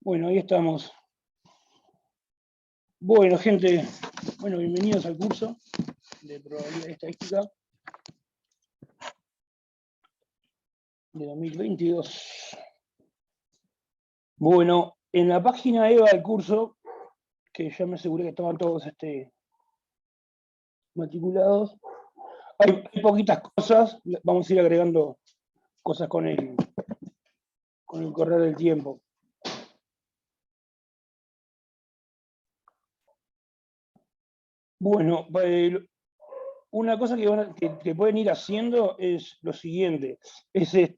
Bueno, ahí estamos. Bueno, gente, bienvenidos al curso de probabilidad estadística de 2022. Bueno, en la página EVA del curso, que ya me aseguré que estaban todos matriculados, hay poquitas cosas, vamos a ir agregando cosas con el correr del tiempo. Bueno, una cosa que pueden ir haciendo es lo siguiente, es acá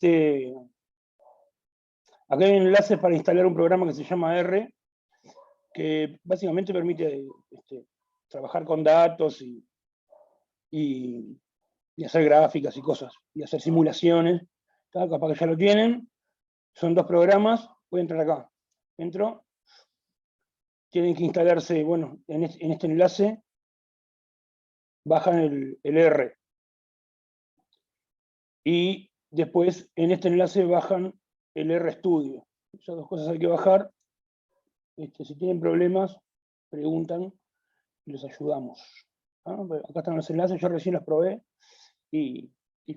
hay un enlace para instalar un programa que se llama R, que básicamente permite trabajar con datos y hacer gráficas y cosas, y hacer simulaciones. Capaz que ya lo tienen, son dos programas, voy a entrar acá. Entro, tienen que instalarse, bueno, en este enlace, bajan el R. Y después en este enlace bajan el RStudio. Esas dos cosas hay que bajar. Si tienen problemas, preguntan y los ayudamos. Acá están los enlaces, yo recién los probé y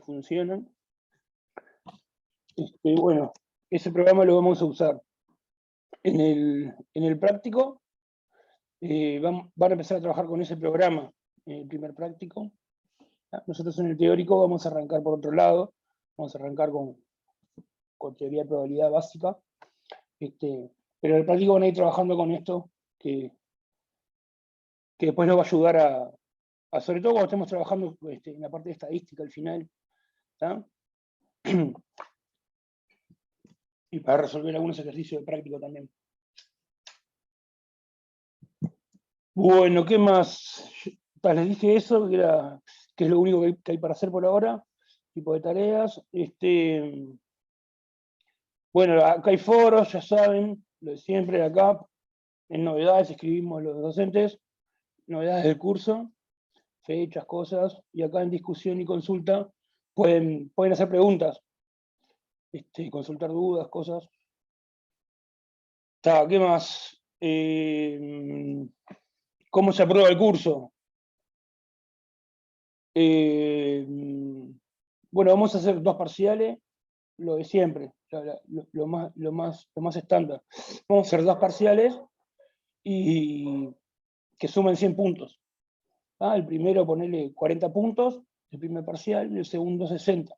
funcionan. Bueno, ese programa lo vamos a usar en el práctico. Van a empezar a trabajar con ese programa en el primer práctico. Nosotros en el teórico vamos a arrancar por otro lado, vamos a arrancar con teoría de probabilidad básica, pero en el práctico van a ir trabajando con esto, que después nos va a ayudar sobre todo cuando estemos trabajando en la parte de estadística al final, y para resolver algunos ejercicios de práctico también. Bueno, ¿qué más? Les dije eso, que es lo único que hay para hacer por ahora, tipo de tareas. Bueno, acá hay foros, ya saben, lo de siempre acá. En novedades escribimos los docentes, novedades del curso, fechas, cosas, y acá en discusión y consulta pueden hacer preguntas, consultar dudas, cosas. ¿Qué más? ¿Cómo se aprueba el curso? Bueno, vamos a hacer dos parciales, lo de siempre, lo más estándar. Vamos a hacer dos parciales y que sumen 100 puntos. El primero ponerle 40 puntos, el primer parcial, y el segundo 60.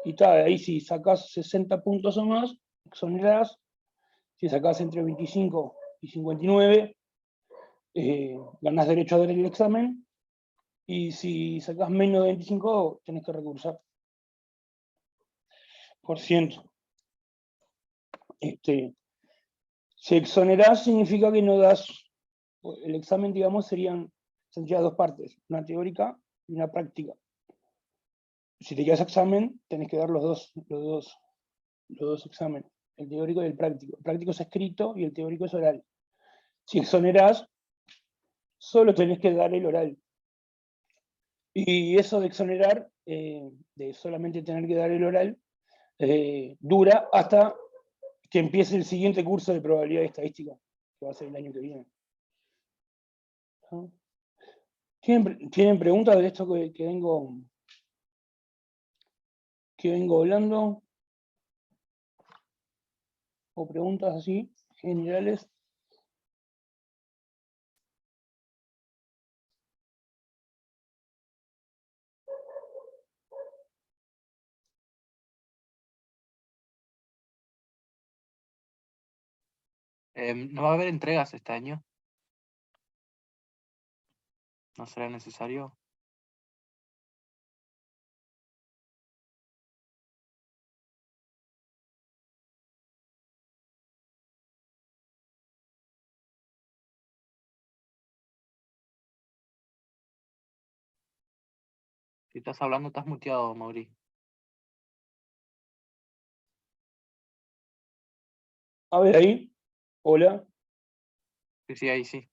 Y ahí si sacás 60 puntos o más, exonerás. Si sacás entre 25 y 59, ganás derecho a dar el examen. Y si sacás menos de 25, tenés que recursar. Por ciento. Si exonerás significa que no das. El examen, digamos, serían dos partes, una teórica y una práctica. Si te quedas examen, tenés que dar los dos exámenes, el teórico y el práctico. El práctico es escrito y el teórico es oral. Si exonerás, solo tenés que dar el oral. Y eso de exonerar, de solamente tener que dar el oral, dura hasta que empiece el siguiente curso de probabilidad estadística, que va a ser el año que viene. ¿Tienen preguntas de esto que vengo hablando? ¿O preguntas así, generales? ¿No va a haber entregas este año? ¿No será necesario? Si estás hablando, estás muteado, Mauri. A ver, ahí. Hola. Sí, ahí sí.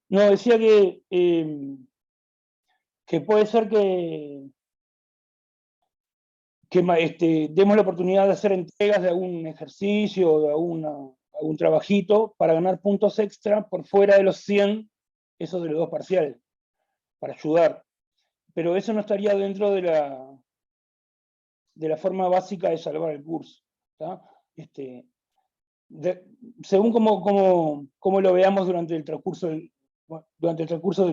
No, decía que puede ser demos la oportunidad de hacer entregas de algún ejercicio o de algún trabajito para ganar puntos extra por fuera de los 100, esos de los 2 parciales, para ayudar. Pero eso no estaría dentro de la forma básica de salvar el curso. ¿Tá? Según como lo veamos durante el transcurso del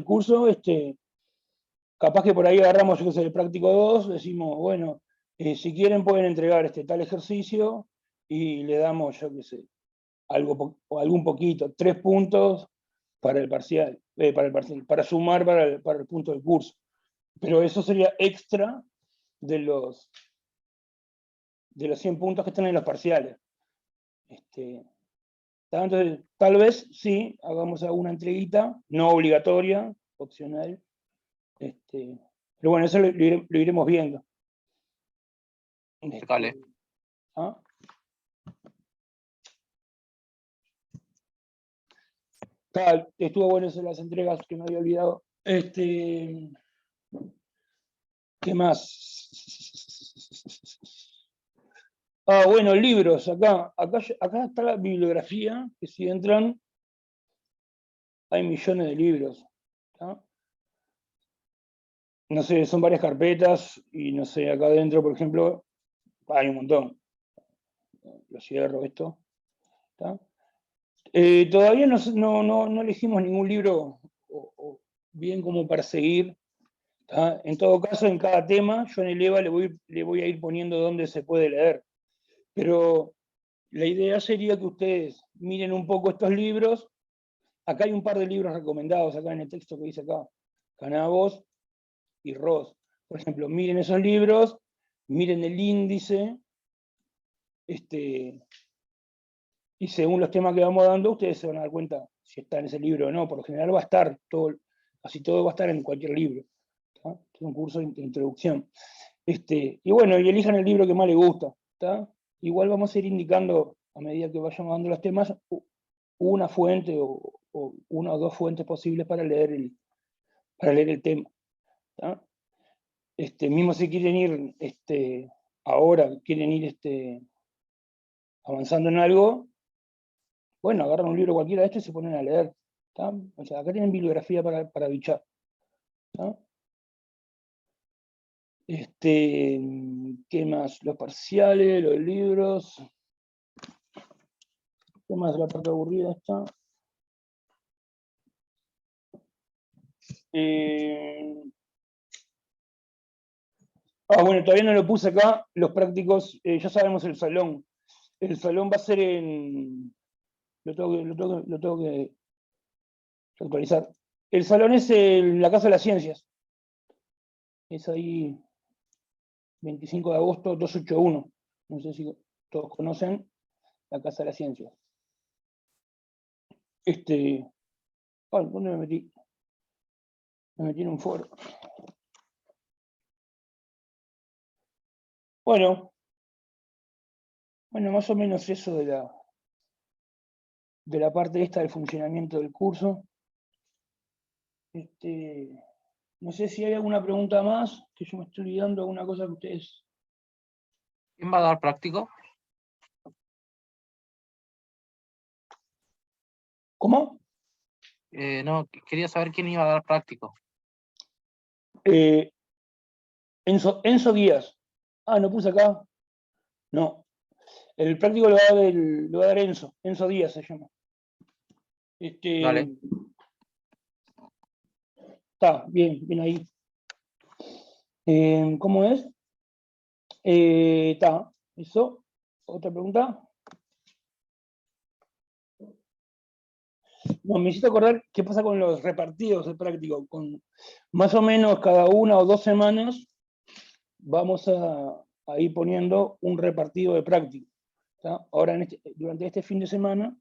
curso, capaz que por ahí agarramos, yo que sé, el práctico 2, decimos, bueno, si quieren pueden entregar tal ejercicio y le damos, yo qué sé, algún poquito, 3 puntos para el parcial, para sumar para el punto del curso. Pero eso sería extra de los 100 puntos que están en los parciales. Entonces, tal vez sí, hagamos alguna entreguita, no obligatoria, opcional. Pero bueno, eso lo iremos viendo. Impecable. ¿Ah? Estuvo bueno eso de las entregas, que me había olvidado. ¿Qué más? Bueno, libros. Acá está la bibliografía, que si entran, hay millones de libros. ¿Tá? No sé, son varias carpetas, y no sé, acá adentro, por ejemplo, hay un montón. Lo cierro esto. ¿Tá? Todavía no elegimos ningún libro bien como para seguir. ¿Tá? En todo caso, en cada tema, yo en el EVA le voy a ir poniendo dónde se puede leer. Pero la idea sería que ustedes miren un poco estos libros. Acá hay un par de libros recomendados, acá en el texto que dice acá. Canavos y Ross. Por ejemplo, miren esos libros, miren el índice, y según los temas que vamos dando, ustedes se van a dar cuenta si está en ese libro o no. Por lo general va a estar, casi todo va a estar en cualquier libro. ¿Tá? Es un curso de introducción. Y bueno, y elijan el libro que más les gusta. ¿Tá? Igual vamos a ir indicando, a medida que vayamos dando los temas, una fuente o una o 2 fuentes posibles para leer el tema. ¿Tá? Mismo si quieren ir, ahora quieren ir avanzando en algo, bueno, agarran un libro cualquiera de estos y se ponen a leer. ¿Tá? O sea, acá tienen bibliografía para bichar. ¿Tá? ¿Qué más? Los parciales, los libros. ¿Qué más? La parte aburrida está. Bueno, todavía no lo puse acá. Los prácticos, ya sabemos el salón. El salón va a ser en... Lo tengo que actualizar. El salón es en la Casa de las Ciencias. Es ahí, 25 de agosto, 281. No sé si todos conocen la Casa de las Ciencias. ¿Dónde me metí? Me metí en un foro. Bueno, más o menos eso de la parte esta del funcionamiento del curso. No sé si hay alguna pregunta más, que yo me estoy olvidando, alguna cosa que ustedes... ¿Quién va a dar práctico? ¿Cómo? No, quería saber quién iba a dar práctico. Enzo Díaz. No puse acá. No. El práctico lo va a dar Enzo Díaz se llama. Dale. Está, bien ahí. ¿Cómo es? Está, eso. ¿Otra pregunta? No, me hiciste acordar qué pasa con los repartidos de práctico. Con más o menos cada 1 o 2 semanas vamos a ir poniendo un repartido de práctico. ¿Tá? Ahora, durante este fin de semana,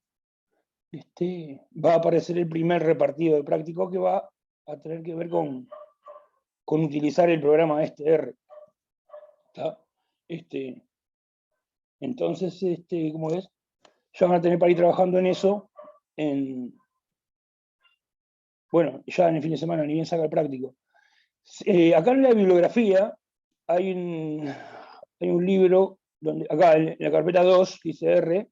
va a aparecer el primer repartido de práctico, que va a tener que ver con utilizar el programa R. ¿Tá? Entonces, ¿cómo ves? Ya van a tener para ir trabajando en eso, bueno, ya en el fin de semana, ni bien saca el práctico. Acá en la bibliografía hay hay un libro, donde acá en la carpeta 2 dice R,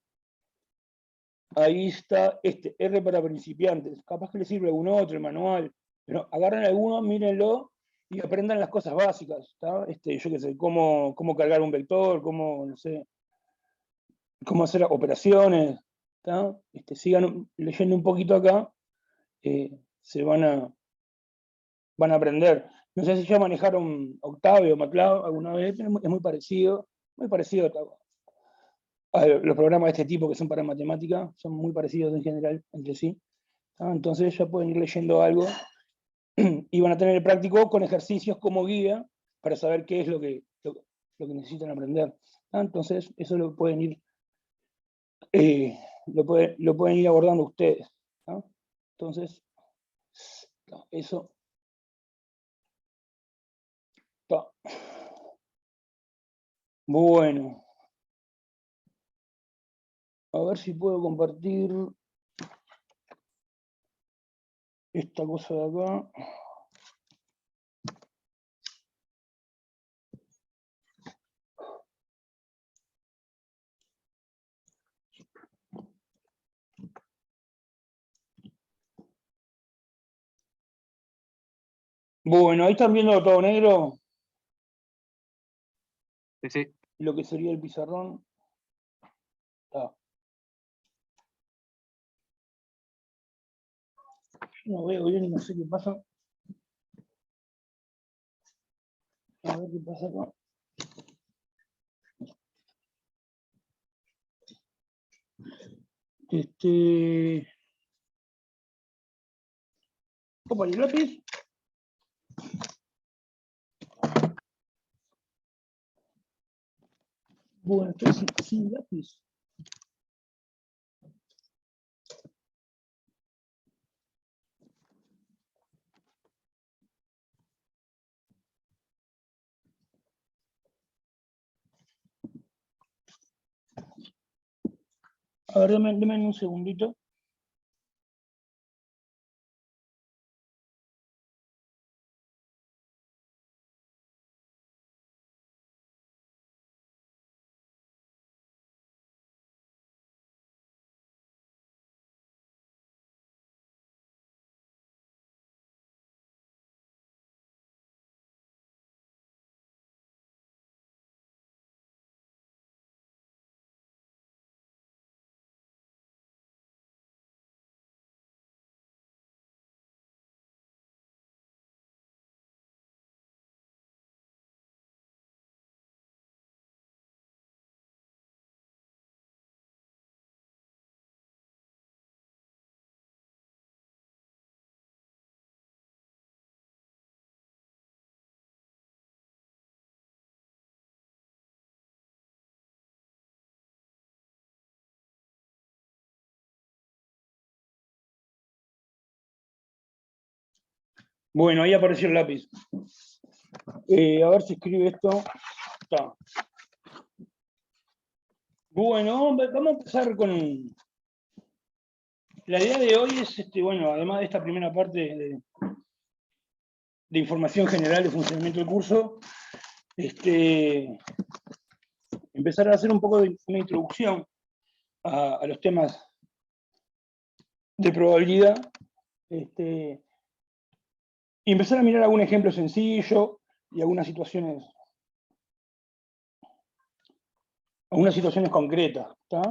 ahí está R para principiantes, capaz que le sirve algún otro, el manual, pero agarren alguno, mírenlo, y aprendan las cosas básicas, ¿tá? Yo qué sé, cómo cargar un vector, cómo, no sé, cómo hacer operaciones, ¿tá? Sigan leyendo un poquito acá, se van a aprender. No sé si ya manejaron Octave o MATLAB alguna vez, pero es muy parecido a los programas de este tipo que son para matemática, son muy parecidos en general entre sí. ¿tá? Entonces ya pueden ir leyendo algo y van a tener el práctico con ejercicios como guía para saber qué es lo que necesitan aprender. ¿tá? Entonces eso lo pueden ir abordando ustedes. ¿tá? Entonces, eso. Tá. Bueno. A ver si puedo compartir esta cosa de acá. Bueno, ahí están viendo todo negro, Sí, sí. lo que sería el pizarrón. Tá. No veo bien, no sé qué pasa. A ver qué pasa acá. Opa, ¿y el lápiz? Bueno, estoy sin lápiz. A ver, deme un segundito. Bueno, ahí apareció el lápiz. A ver si escribe esto. Está. Bueno, vamos a empezar con... La idea de hoy es, bueno, además de esta primera parte de información general de funcionamiento del curso, empezar a hacer un poco de una introducción a los temas de probabilidad, y empezar a mirar algún ejemplo sencillo y algunas situaciones concretas. ¿tá?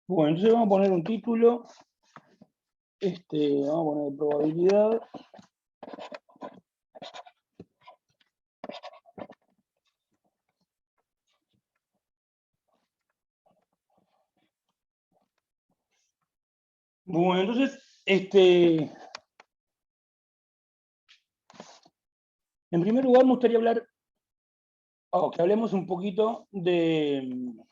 Bueno, entonces vamos a poner un título, vamos a poner probabilidad. Bueno, entonces, en primer lugar me gustaría que hablemos un poquito del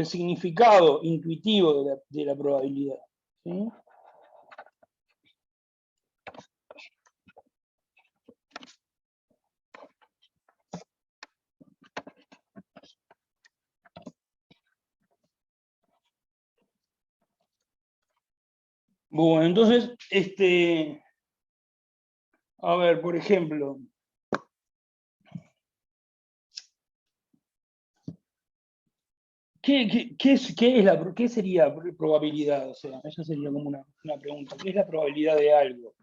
significado intuitivo de la probabilidad. ¿sí? Bueno, entonces, A ver, por ejemplo, ¿qué sería probabilidad? O sea, esa sería como una pregunta. ¿Qué es la probabilidad de algo?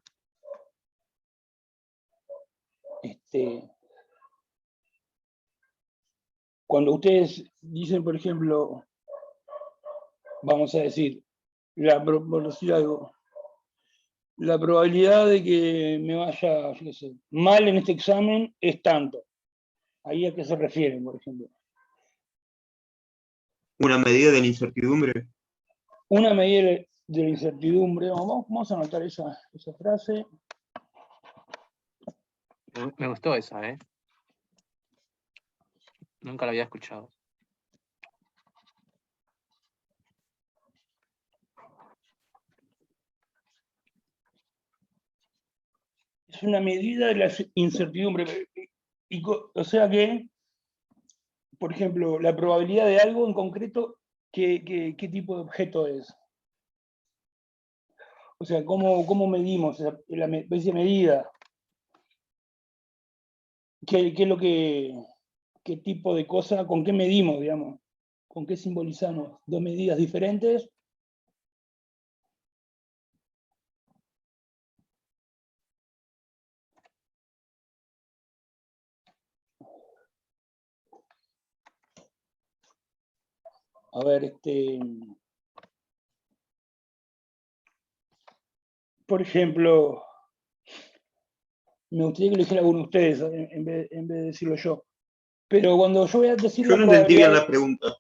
Cuando ustedes dicen, por ejemplo, vamos a decir, por decir algo, la probabilidad de que me vaya, yo qué sé, mal en este examen es tanto. ¿Ahí a qué se refieren, por ejemplo? Una medida de la incertidumbre. Una medida de la incertidumbre. Vamos a anotar esa frase. Me gustó esa, ¿eh? Nunca la había escuchado. Es una medida de la incertidumbre. O sea que, por ejemplo, la probabilidad de algo en concreto, ¿qué tipo de objeto es? O sea, ¿cómo medimos esa medida? ¿Qué es lo qué tipo de cosa, con qué medimos, digamos? ¿Con qué simbolizamos? ¿Dos medidas diferentes? A ver, por ejemplo, me gustaría que lo dijera alguno de ustedes en vez de decirlo yo. Pero cuando yo voy a decir Yo la no entendí bien probabilidad... la pregunta.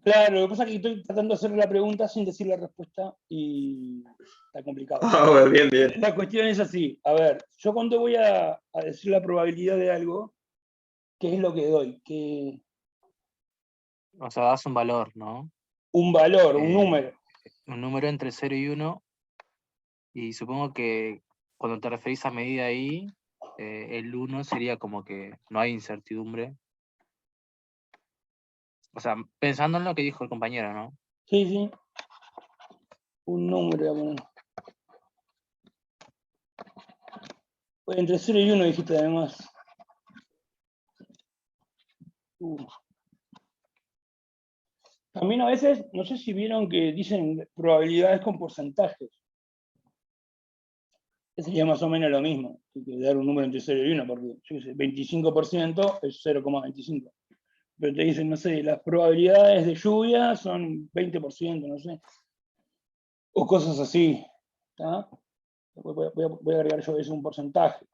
Claro, lo que pasa es que estoy tratando de hacer la pregunta sin decir la respuesta y está complicado. Ah, bueno, bien, bien. La cuestión es así. A ver, yo cuando voy a decir la probabilidad de algo, ¿qué es lo que doy? O sea, das un valor, ¿no? Un valor, un número. Un número entre 0 y 1. Y supongo que cuando te referís a medida ahí, el 1 sería como que no hay incertidumbre. O sea, pensando en lo que dijo el compañero, ¿no? Sí, sí. Un número, bueno. Pues entre 0 y 1 dijiste además. También a veces, no sé si vieron que dicen probabilidades con porcentajes. Que sería más o menos lo mismo que dar un número entre 0 y 1, porque yo qué sé, 25% es 0,25. Pero te dicen, no sé, las probabilidades de lluvia son 20%, no sé. O cosas así. ¿Tá? Voy a agregar yo eso un porcentaje.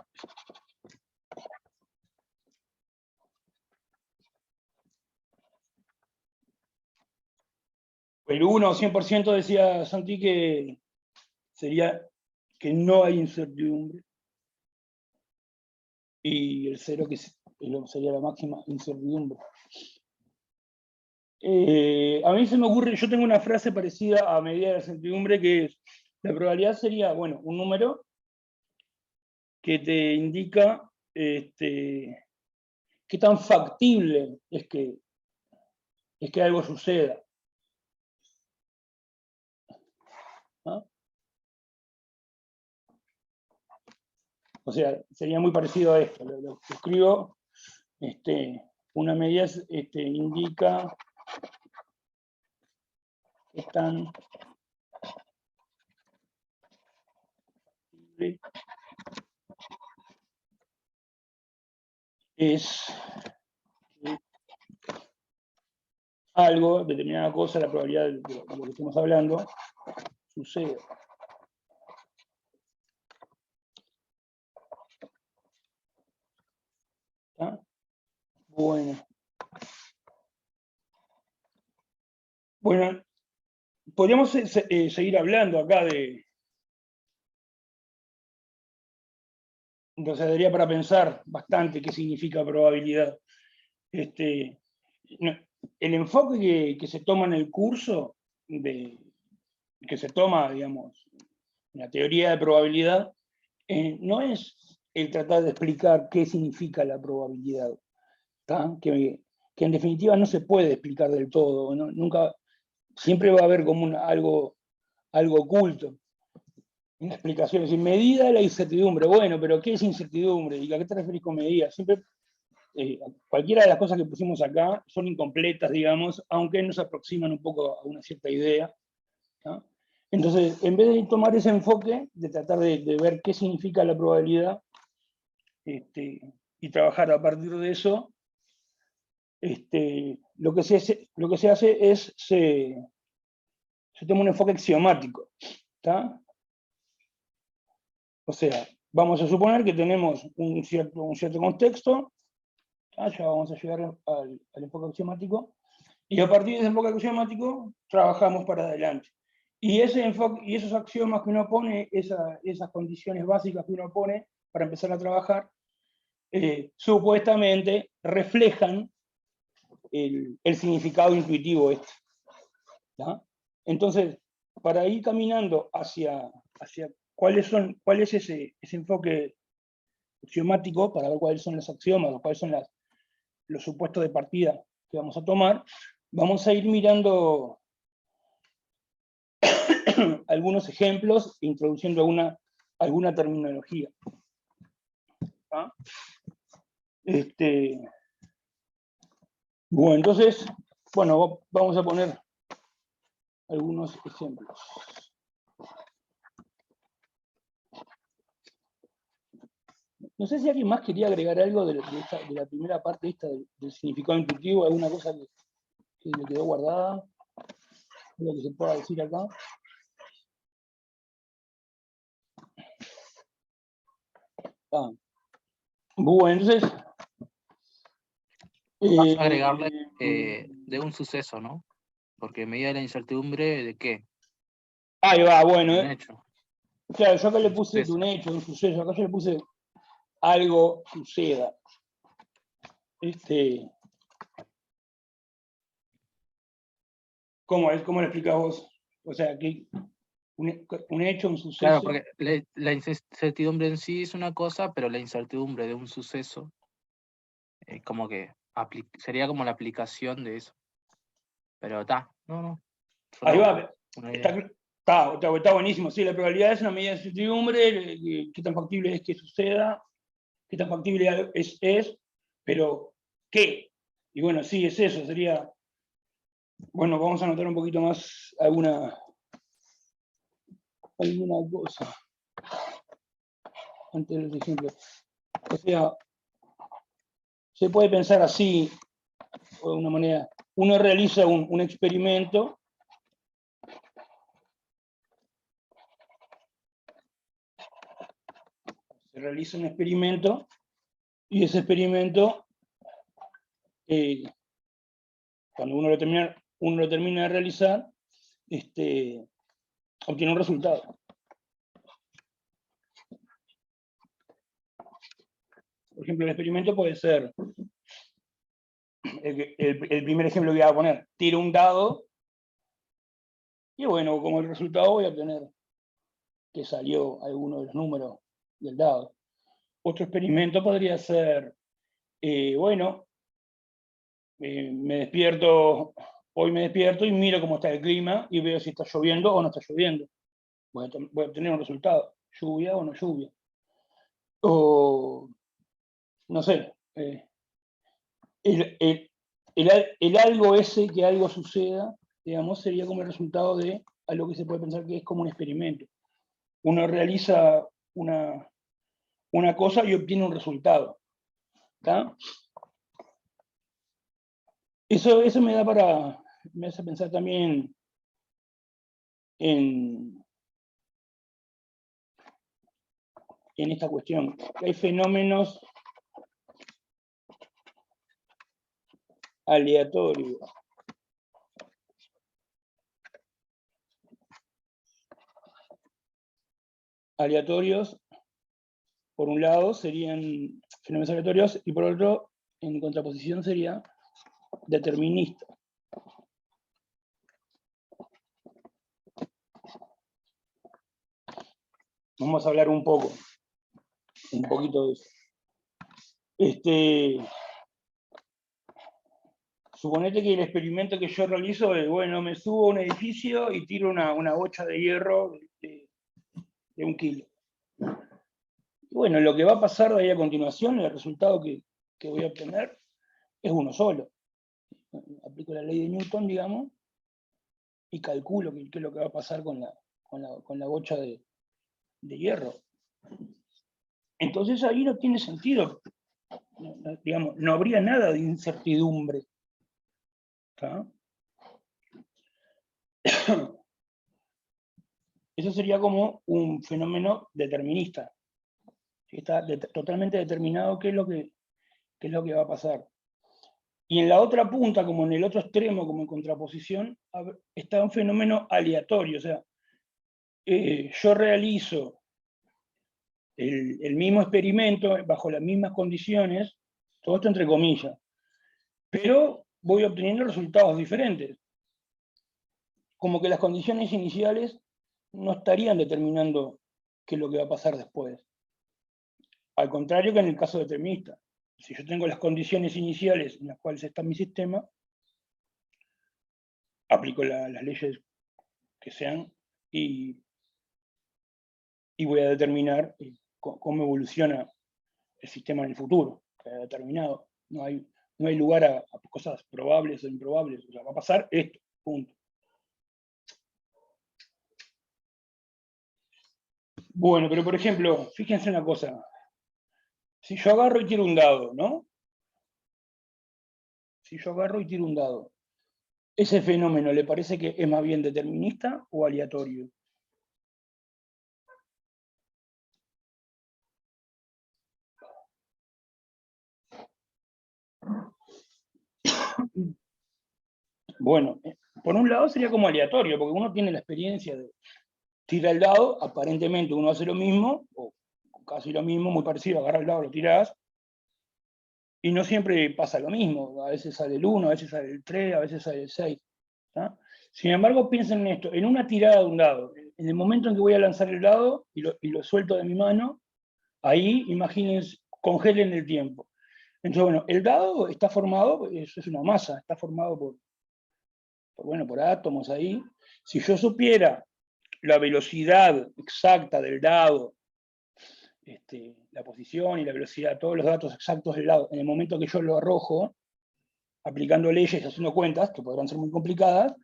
El 1 o 100% decía Santi que sería que no hay incertidumbre. Y el 0 que sería la máxima incertidumbre. A mí se me ocurre, yo tengo una frase parecida a medida de la incertidumbre que es, la probabilidad sería, bueno, un número que te indica qué tan factible es que algo suceda. ¿No? O sea, sería muy parecido a esto. Lo que escribo, una medida indica qué tan es algo, determinada cosa, la probabilidad de lo que estamos hablando, sucede. ¿Está? Bueno. Bueno, podríamos seguir hablando acá de... Entonces daría para pensar bastante qué significa probabilidad. El enfoque que se toma en el curso, que se toma, digamos, en la teoría de probabilidad, no es el tratar de explicar qué significa la probabilidad, que en definitiva no se puede explicar del todo, ¿no? Nunca, siempre va a haber como algo oculto. una explicación. Es decir, medida de la incertidumbre. Bueno, pero ¿qué es incertidumbre? ¿Y a qué te referís con medida? Siempre, cualquiera de las cosas que pusimos acá son incompletas, digamos, aunque nos aproximan un poco a una cierta idea, ¿no? Entonces, en vez de tomar ese enfoque, de tratar de ver qué significa la probabilidad, y trabajar a partir de eso, lo que se hace es, se toma un enfoque axiomático, ¿tá? O sea, vamos a suponer que tenemos un cierto contexto, ¿tá? Ya vamos a llegar al enfoque axiomático, y a partir de ese enfoque axiomático trabajamos para adelante. Y ese enfoque, y esos axiomas que uno pone, esas condiciones básicas que uno pone para empezar a trabajar, supuestamente reflejan el significado intuitivo este, ¿tá? Entonces, para ir caminando hacia cuál es ese enfoque axiomático, para ver cuáles son los axiomas, o cuáles son los supuestos de partida que vamos a tomar, vamos a ir mirando algunos ejemplos, introduciendo alguna terminología, ¿tá? Bueno, entonces, bueno, vamos a poner algunos ejemplos. No sé si alguien más quería agregar algo de la primera parte esta del significado intuitivo, alguna cosa que le quedó guardada, algo que se pueda decir acá. Bueno, entonces... Vas a agregarle de un suceso, ¿no? Porque medida de la incertidumbre, ¿de qué? Ahí va, bueno. Un hecho. Claro, yo acá le Un puse suceso. un hecho, un suceso, acá yo le puse algo suceda. ¿Cómo lo explicás vos? O sea, que un hecho, un suceso. Claro, porque la incertidumbre en sí es una cosa, pero la incertidumbre de un suceso, como que sería como la aplicación de eso. Pero está, no. Ahí va, Una idea. está buenísimo. Sí, la probabilidad es una medida de incertidumbre, qué tan factible es que suceda, qué tan factible es, pero ¿qué? Y bueno, sí, es eso, sería... Bueno, vamos a anotar un poquito más alguna cosa antes de los ejemplos. O sea, se puede pensar así, de una manera. Uno realiza un experimento, se realiza un experimento, y ese experimento, cuando uno lo termina de realizar, obtiene un resultado. Por ejemplo, el experimento puede ser, el primer ejemplo que voy a poner, tiro un dado, y bueno, como el resultado voy a obtener que salió alguno de los números del dado. Otro experimento podría ser, bueno, hoy me despierto y miro cómo está el clima y veo si está lloviendo o no está lloviendo. Voy a obtener un resultado, lluvia o no lluvia. O, no sé, el algo ese, que algo suceda, digamos, sería como el resultado de algo que se puede pensar que es como un experimento. Uno realiza una cosa y obtiene un resultado, ¿tá? Eso me hace pensar también en esta cuestión. Hay fenómenos aleatorios. Aleatorios, por un lado, serían fenómenos aleatorios, y por otro, en contraposición, sería determinista. Vamos a hablar un poquito de eso. Suponete que el experimento que yo realizo es, bueno, me subo a un edificio y tiro una bocha de hierro de de 1 kilo. Y bueno, lo que va a pasar de ahí a continuación, el resultado que voy a obtener, es uno solo. Aplico la ley de Newton, digamos, y calculo qué es lo que va a pasar con la bocha de hierro. Entonces ahí no tiene sentido, digamos, no habría nada de incertidumbre. ¿Tá? Eso sería como un fenómeno determinista. Está totalmente determinado qué es lo que va a pasar. Y en la otra punta, como en el otro extremo, como en contraposición, está un fenómeno aleatorio. O sea, yo realizo el mismo experimento bajo las mismas condiciones, todo esto entre comillas, pero voy obteniendo resultados diferentes. Como que las condiciones iniciales no estarían determinando qué es lo que va a pasar después. Al contrario que en el caso determinista. Si yo tengo las condiciones iniciales en las cuales está mi sistema, aplico las leyes que sean y voy a determinar cómo evoluciona el sistema en el futuro, que haya determinado. No hay lugar a cosas probables o improbables. O sea, va a pasar esto, punto. Bueno, pero por ejemplo, fíjense una cosa. Si yo agarro y tiro un dado, ¿no? Si yo agarro y tiro un dado, ¿ese fenómeno le parece que es más bien determinista o aleatorio? Bueno, por un lado sería como aleatorio, porque uno tiene la experiencia de tirar el dado, aparentemente uno hace lo mismo, o casi lo mismo, muy parecido, agarrar el dado, lo tirás, y no siempre pasa lo mismo. A veces sale el 1, a veces sale el 3, a veces sale el 6. ¿tá? Sin embargo, piensen en esto, en una tirada de un dado, en el momento en que voy a lanzar el dado y lo suelto de mi mano, ahí, imagínense, congelen el tiempo. Entonces, bueno, el dado está formado, eso es una masa, está formado por átomos ahí. Si yo supiera la velocidad exacta del dado, la posición y la velocidad, todos los datos exactos del dado, en el momento que yo lo arrojo, aplicando leyes y haciendo cuentas, que podrán ser muy complicadas,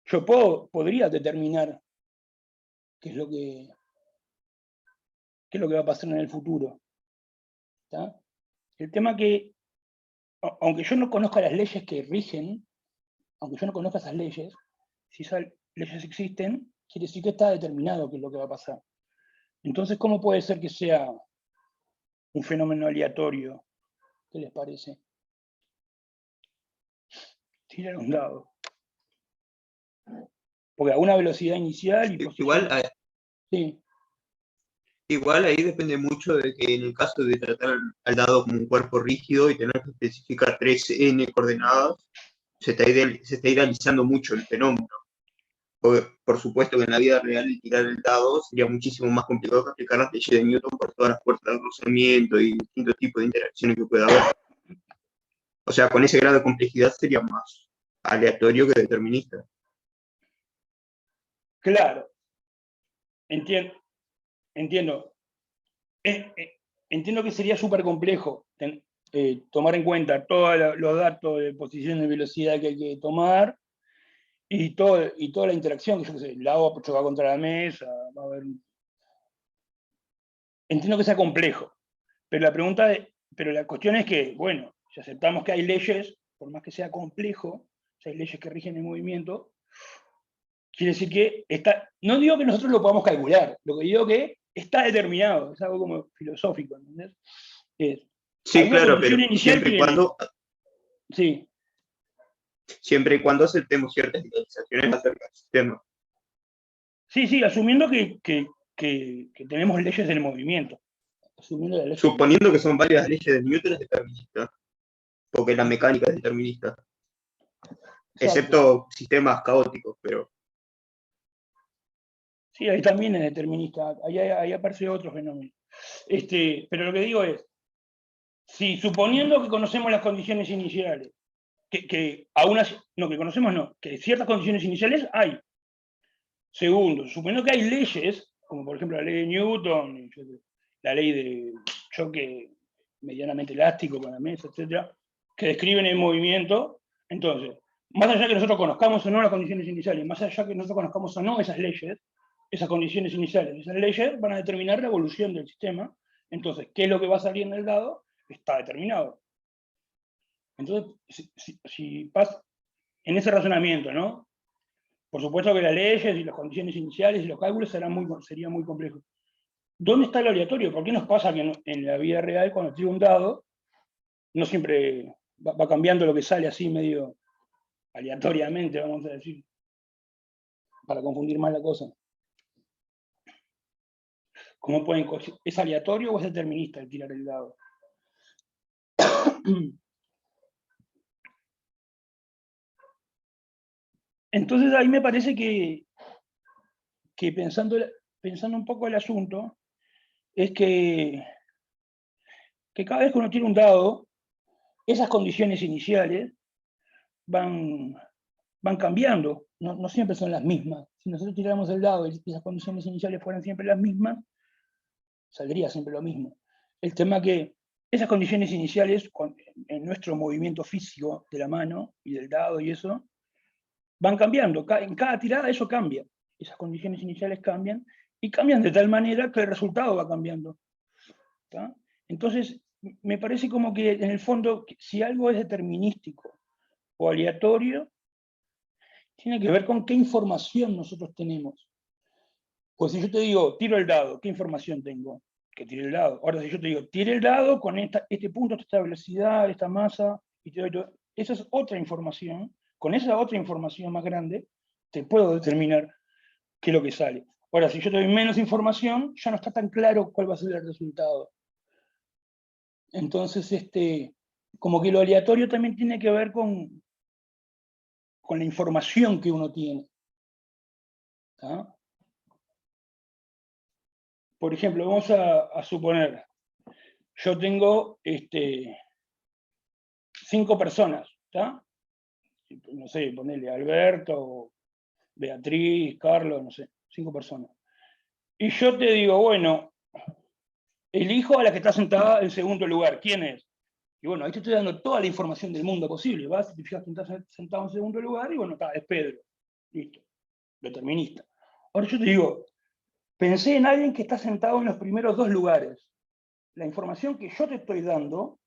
yo podría determinar qué es lo que va a pasar en el futuro. ¿tá? El tema que, aunque yo no conozca las leyes que rigen, aunque yo no conozca esas leyes, si esas leyes existen, quiere decir que está determinado qué es lo que va a pasar. Entonces, ¿cómo puede ser que sea un fenómeno aleatorio? ¿Qué les parece? Tirar un dado. Porque a una velocidad inicial y posición... Sí. Igual ahí depende mucho de que en el caso de tratar al dado como un cuerpo rígido y tener que especificar 3n coordenadas, se está idealizando mucho el fenómeno. Por supuesto que en la vida real tirar el dado sería muchísimo más complicado que aplicar las leyes de Newton por todas las fuerzas de rozamiento y distintos tipos de interacciones que pueda haber. O sea, con ese grado de complejidad sería más aleatorio que determinista. Claro. Entiendo. Entiendo que sería súper complejo tomar en cuenta todos los datos de posición y velocidad que hay que tomar y toda la interacción, que yo qué sé, el agua choca contra la mesa, va a haber... Entiendo que sea complejo, pero la cuestión es que, bueno, si aceptamos que hay leyes, por más que sea complejo, si hay leyes que rigen el movimiento, quiere decir que no digo que nosotros lo podamos calcular, lo que digo que está determinado, es algo como filosófico, ¿entendés? Sí, claro, pero siempre y cuando... Sí. Siempre y cuando aceptemos ciertas idealizaciones acerca del sistema. Sí, asumiendo que tenemos leyes del movimiento. Suponiendo que son varias leyes de Newton es determinista, porque la mecánica es determinista. Exacto. Excepto sistemas caóticos, pero... Sí, ahí también es determinista, ahí aparece otro fenómeno. Pero lo que digo es, si suponiendo que conocemos las condiciones iniciales, que conocemos no, que ciertas condiciones iniciales hay. Segundo, suponiendo que hay leyes como por ejemplo la ley de Newton, la ley de choque medianamente elástico con la mesa, etcétera, que describen el movimiento. Entonces, más allá que nosotros conozcamos o no las condiciones iniciales, más allá que nosotros conozcamos o no esas leyes, esas condiciones iniciales, esas leyes van a determinar la evolución del sistema. Entonces, ¿qué es lo que va a salir en el dado? Está determinado. Entonces, si pasa en ese razonamiento, ¿no? Por supuesto que las leyes y las condiciones iniciales y los cálculos serían muy complejos. ¿Dónde está lo aleatorio? ¿Por qué nos pasa que en la vida real, cuando tiro un dado, no siempre va cambiando lo que sale así medio aleatoriamente, vamos a decir, para confundir más la cosa? ¿Cómo pueden coger? ¿Es aleatorio o es determinista el tirar el dado? Entonces ahí me parece que pensando un poco el asunto, es que cada vez que uno tira un dado, esas condiciones iniciales van cambiando, no siempre son las mismas. Si nosotros tiráramos el dado y esas condiciones iniciales fueran siempre las mismas, saldría siempre lo mismo. El tema es que esas condiciones iniciales, en nuestro movimiento físico de la mano y del dado y eso, van cambiando. En cada tirada eso cambia. Esas condiciones iniciales cambian, y cambian de tal manera que el resultado va cambiando. ¿Tá? Entonces, me parece como que en el fondo, si algo es determinístico o aleatorio, tiene que ver con qué información nosotros tenemos. Pues si yo te digo, tiro el dado, ¿qué información tengo? Que tire el dado. Ahora, si yo te digo, tire el dado con este punto, esta velocidad, esta masa, y te doy todo, esa es otra información. Con esa otra información más grande, te puedo determinar qué es lo que sale. Ahora, si yo te doy menos información, ya no está tan claro cuál va a ser el resultado. Entonces, como que lo aleatorio también tiene que ver con la información que uno tiene. ¿Tá? Por ejemplo, vamos a suponer, yo tengo 5 personas, ¿tá? No sé, ponerle Alberto, Beatriz, Carlos, no sé, 5 personas. Y yo te digo, bueno, elijo a la que está sentada en segundo lugar. ¿Quién es? Y bueno, ahí te estoy dando toda la información del mundo posible. Vas y te fijas que está sentado en segundo lugar, y bueno, es Pedro. Listo. Determinista. Ahora yo te digo, pensé en alguien que está sentado en los primeros 2 lugares. La información que yo te estoy dando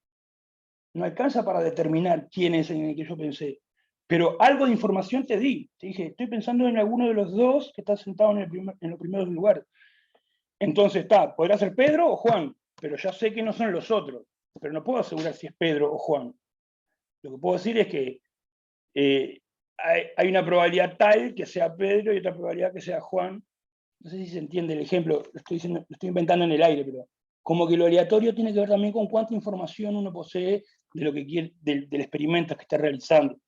no alcanza para determinar quién es en el que yo pensé. Pero algo de información te di. Te dije, estoy pensando en alguno de los 2 que está sentado en los primeros lugares. Entonces podrá ser Pedro o Juan, pero ya sé que no son los otros. Pero no puedo asegurar si es Pedro o Juan. Lo que puedo decir es que hay una probabilidad tal que sea Pedro y otra probabilidad que sea Juan. No sé si se entiende el ejemplo, lo estoy inventando en el aire, pero como que lo aleatorio tiene que ver también con cuánta información uno posee de lo que quiere, del experimento que está realizando.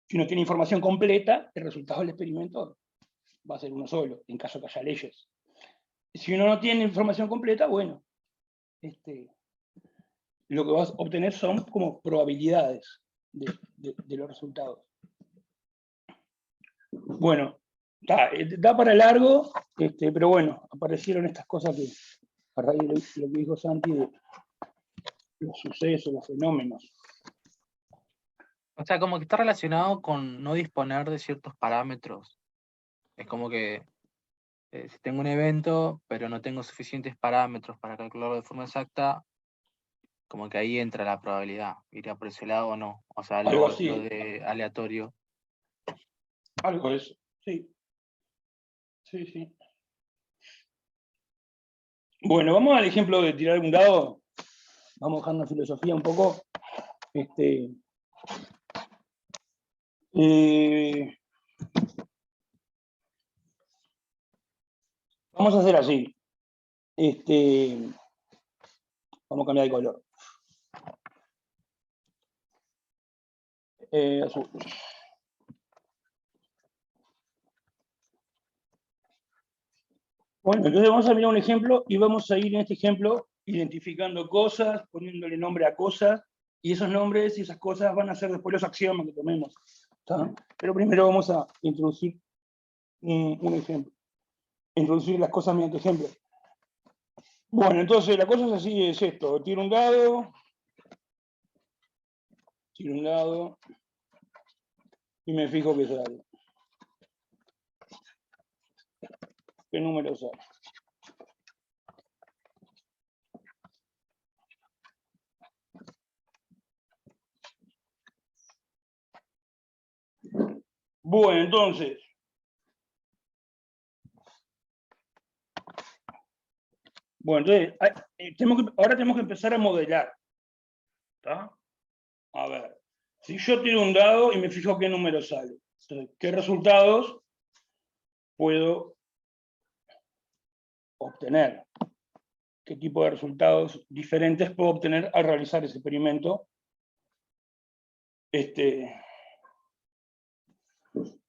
Si uno tiene información completa, el resultado del experimento va a ser uno solo, en caso que haya leyes. Si uno no tiene información completa, bueno, lo que vas a obtener son como probabilidades de los resultados. Bueno, da para largo, pero bueno, aparecieron estas cosas que, a raíz de lo que dijo Santi, de los sucesos, los fenómenos. O sea, como que está relacionado con no disponer de ciertos parámetros. Es como que si tengo un evento, pero no tengo suficientes parámetros para calcularlo de forma exacta, como que ahí entra la probabilidad. ¿Iría por ese lado o no? O sea, Algo así. lo de aleatorio. Algo de eso, sí. Sí, sí. Bueno, vamos al ejemplo de tirar un dado. Vamos dejando la filosofía un poco. Vamos a hacer así. Vamos a cambiar de color. Azul. Bueno, entonces vamos a mirar un ejemplo y vamos a ir en este ejemplo identificando cosas, poniéndole nombre a cosas, y esos nombres y esas cosas van a ser después los axiomas que tomemos. ¿Tá? Pero primero vamos a introducir un ejemplo. introducir las cosas mediante ejemplos. Bueno, entonces la cosa es así, es esto. Tiro un dado y me fijo qué sale. ¿Qué número sale? Bueno, entonces. Bueno, entonces, ahora tenemos que empezar a modelar. ¿Está? A ver, si yo tiro un dado y me fijo qué número sale, entonces, ¿qué resultados puedo obtener? ¿Qué tipo de resultados diferentes puedo obtener al realizar ese experimento?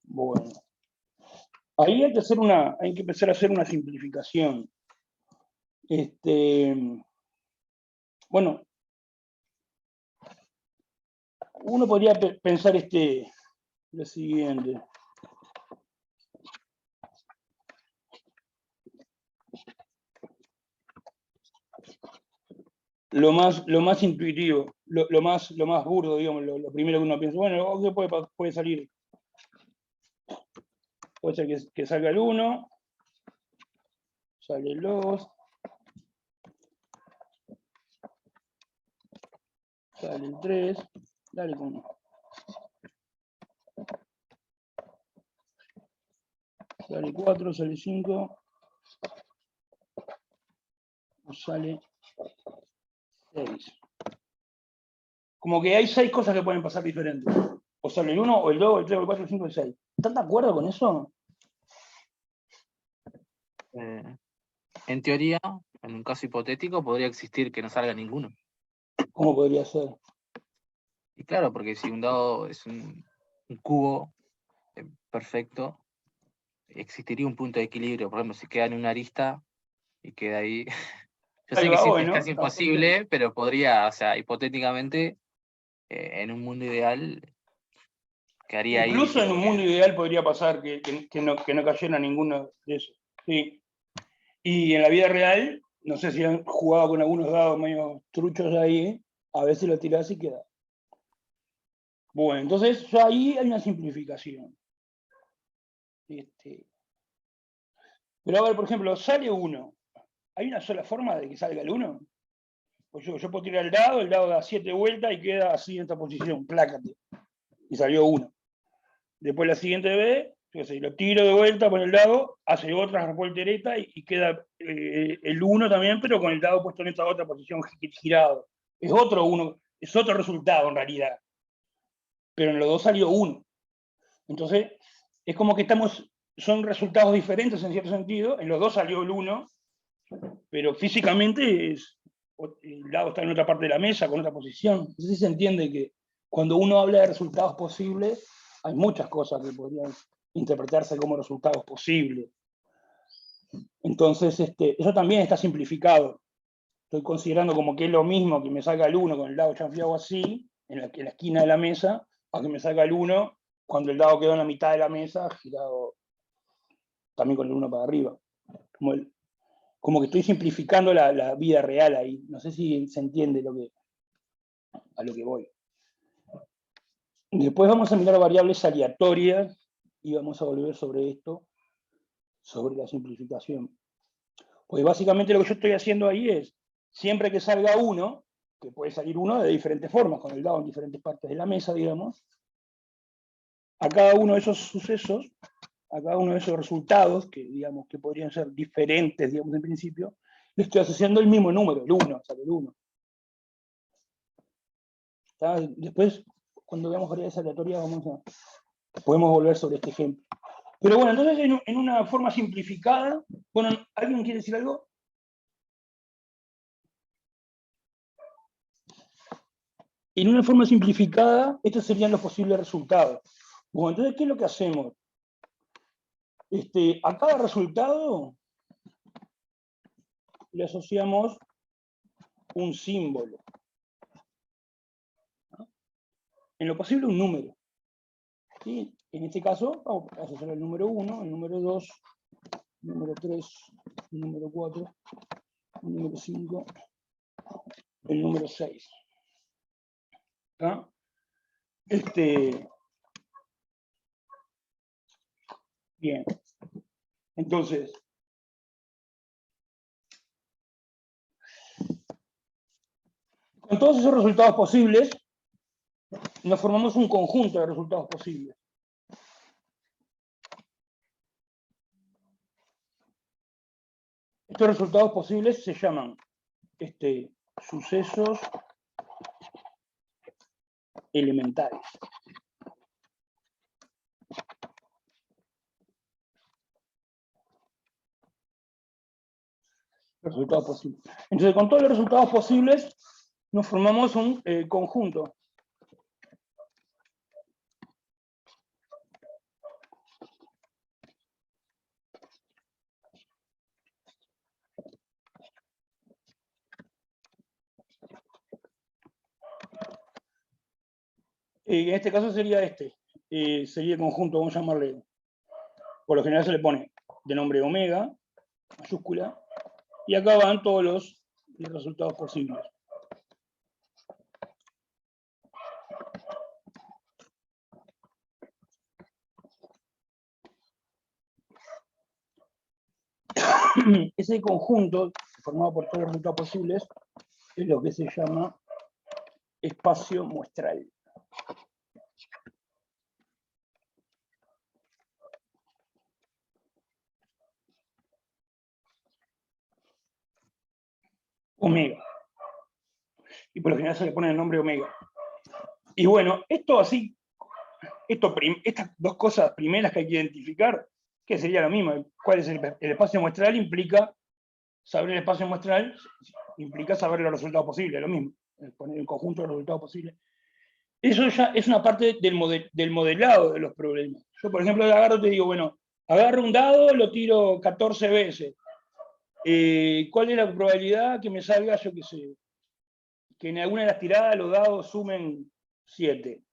Bueno, ahí hay que empezar a hacer una simplificación. Bueno, uno podría pensar lo siguiente. Lo más intuitivo, lo más burdo, digamos, lo primero que uno piensa, bueno, ¿qué puede salir? Puede ser que salga el 1, sale el 2, sale el 3, dale con 1. Sale 4, sale 5, o sale 6. Como que hay 6 cosas que pueden pasar diferentes. O sale el 1, o el 2, o el 3, o el 4, el 5, el 6. ¿Están de acuerdo con eso? En teoría, en un caso hipotético, podría existir que no salga ninguno. ¿Cómo podría ser? Y claro, porque si un dado es un cubo perfecto, existiría un punto de equilibrio. Por ejemplo, si queda en una arista y queda ahí. Yo sé que siempre es casi imposible, pero podría, o sea, hipotéticamente, en un mundo ideal, quedaría ahí. Incluso en un mundo ideal podría pasar que no cayera ninguno de esos. Sí. Y en la vida real, no sé si han jugado con algunos dados medio truchos ahí, a veces lo tirás y queda. Bueno, entonces ya ahí hay una simplificación. Pero a ver, por ejemplo, sale 1. ¿Hay una sola forma de que salga el 1? Pues yo puedo tirar el dado da 7 vueltas y queda así en esta posición, plácate. Y salió 1. Después la siguiente vez, lo tiro de vuelta con el dado, hace otra voltereta y queda el 1 también, pero con el dado puesto en esta otra posición girado. Es otro 1, es otro resultado en realidad. Pero en los dos salió 1. Entonces, es como que son resultados diferentes en cierto sentido, en los dos salió el 1, pero físicamente el dado está en otra parte de la mesa, con otra posición. Entonces se entiende que cuando uno habla de resultados posibles, hay muchas cosas que podrían interpretarse como resultados posibles. Entonces, eso también está simplificado. Estoy considerando como que es lo mismo que me salga el 1 con el dado chanfleado así, en la esquina de la mesa, a que me salga el 1 cuando el dado quedó en la mitad de la mesa, girado también con el 1 para arriba. Como que estoy simplificando la vida real ahí. No sé si se entiende a lo que voy. Después vamos a mirar variables aleatorias y vamos a volver sobre esto, sobre la simplificación. Pues básicamente lo que yo estoy haciendo ahí es, siempre que salga 1, que puede salir 1 de diferentes formas, con el dado en diferentes partes de la mesa, digamos, a cada uno de esos sucesos, a cada uno de esos resultados, que digamos que podrían ser diferentes, digamos, en principio, le estoy asociando el mismo número, el 1, sale el 1. Después, cuando veamos variables aleatorias, podemos volver sobre este ejemplo. Pero bueno, entonces en una forma simplificada, bueno, ¿alguien quiere decir algo? En una forma simplificada, estos serían los posibles resultados. Bueno, entonces, ¿qué es lo que hacemos? A cada resultado le asociamos un símbolo. En lo posible, un número. ¿Sí? En este caso, vamos a asociar el número 1, el número 2, número 3, el número 4, el número 5, el número 6. ¿Ah? Bien. Entonces, con todos esos resultados posibles, nos formamos un conjunto de resultados posibles. Estos resultados posibles se llaman sucesos elementales. Resultados posibles. Entonces, con todos los resultados posibles, nos formamos un conjunto. En este caso sería sería el conjunto, vamos a llamarle, por lo general se le pone de nombre omega, mayúscula, y acá van todos los resultados posibles. Ese conjunto, formado por todos los resultados posibles, es lo que se llama espacio muestral. Omega. Y por lo general se le pone el nombre omega. Y bueno, estas dos cosas primeras que hay que identificar, que sería lo mismo. ¿Cuál es el espacio muestral? Implica saber el espacio muestral, implica saber los resultados posibles, lo mismo, poner el conjunto de los resultados posibles. Eso ya es una parte del modelado de los problemas. Yo, por ejemplo, te digo, bueno, agarro un dado, lo tiro 14 veces. ¿Cuál es la probabilidad que me salga, yo qué sé, que en alguna de las tiradas los dados sumen 7?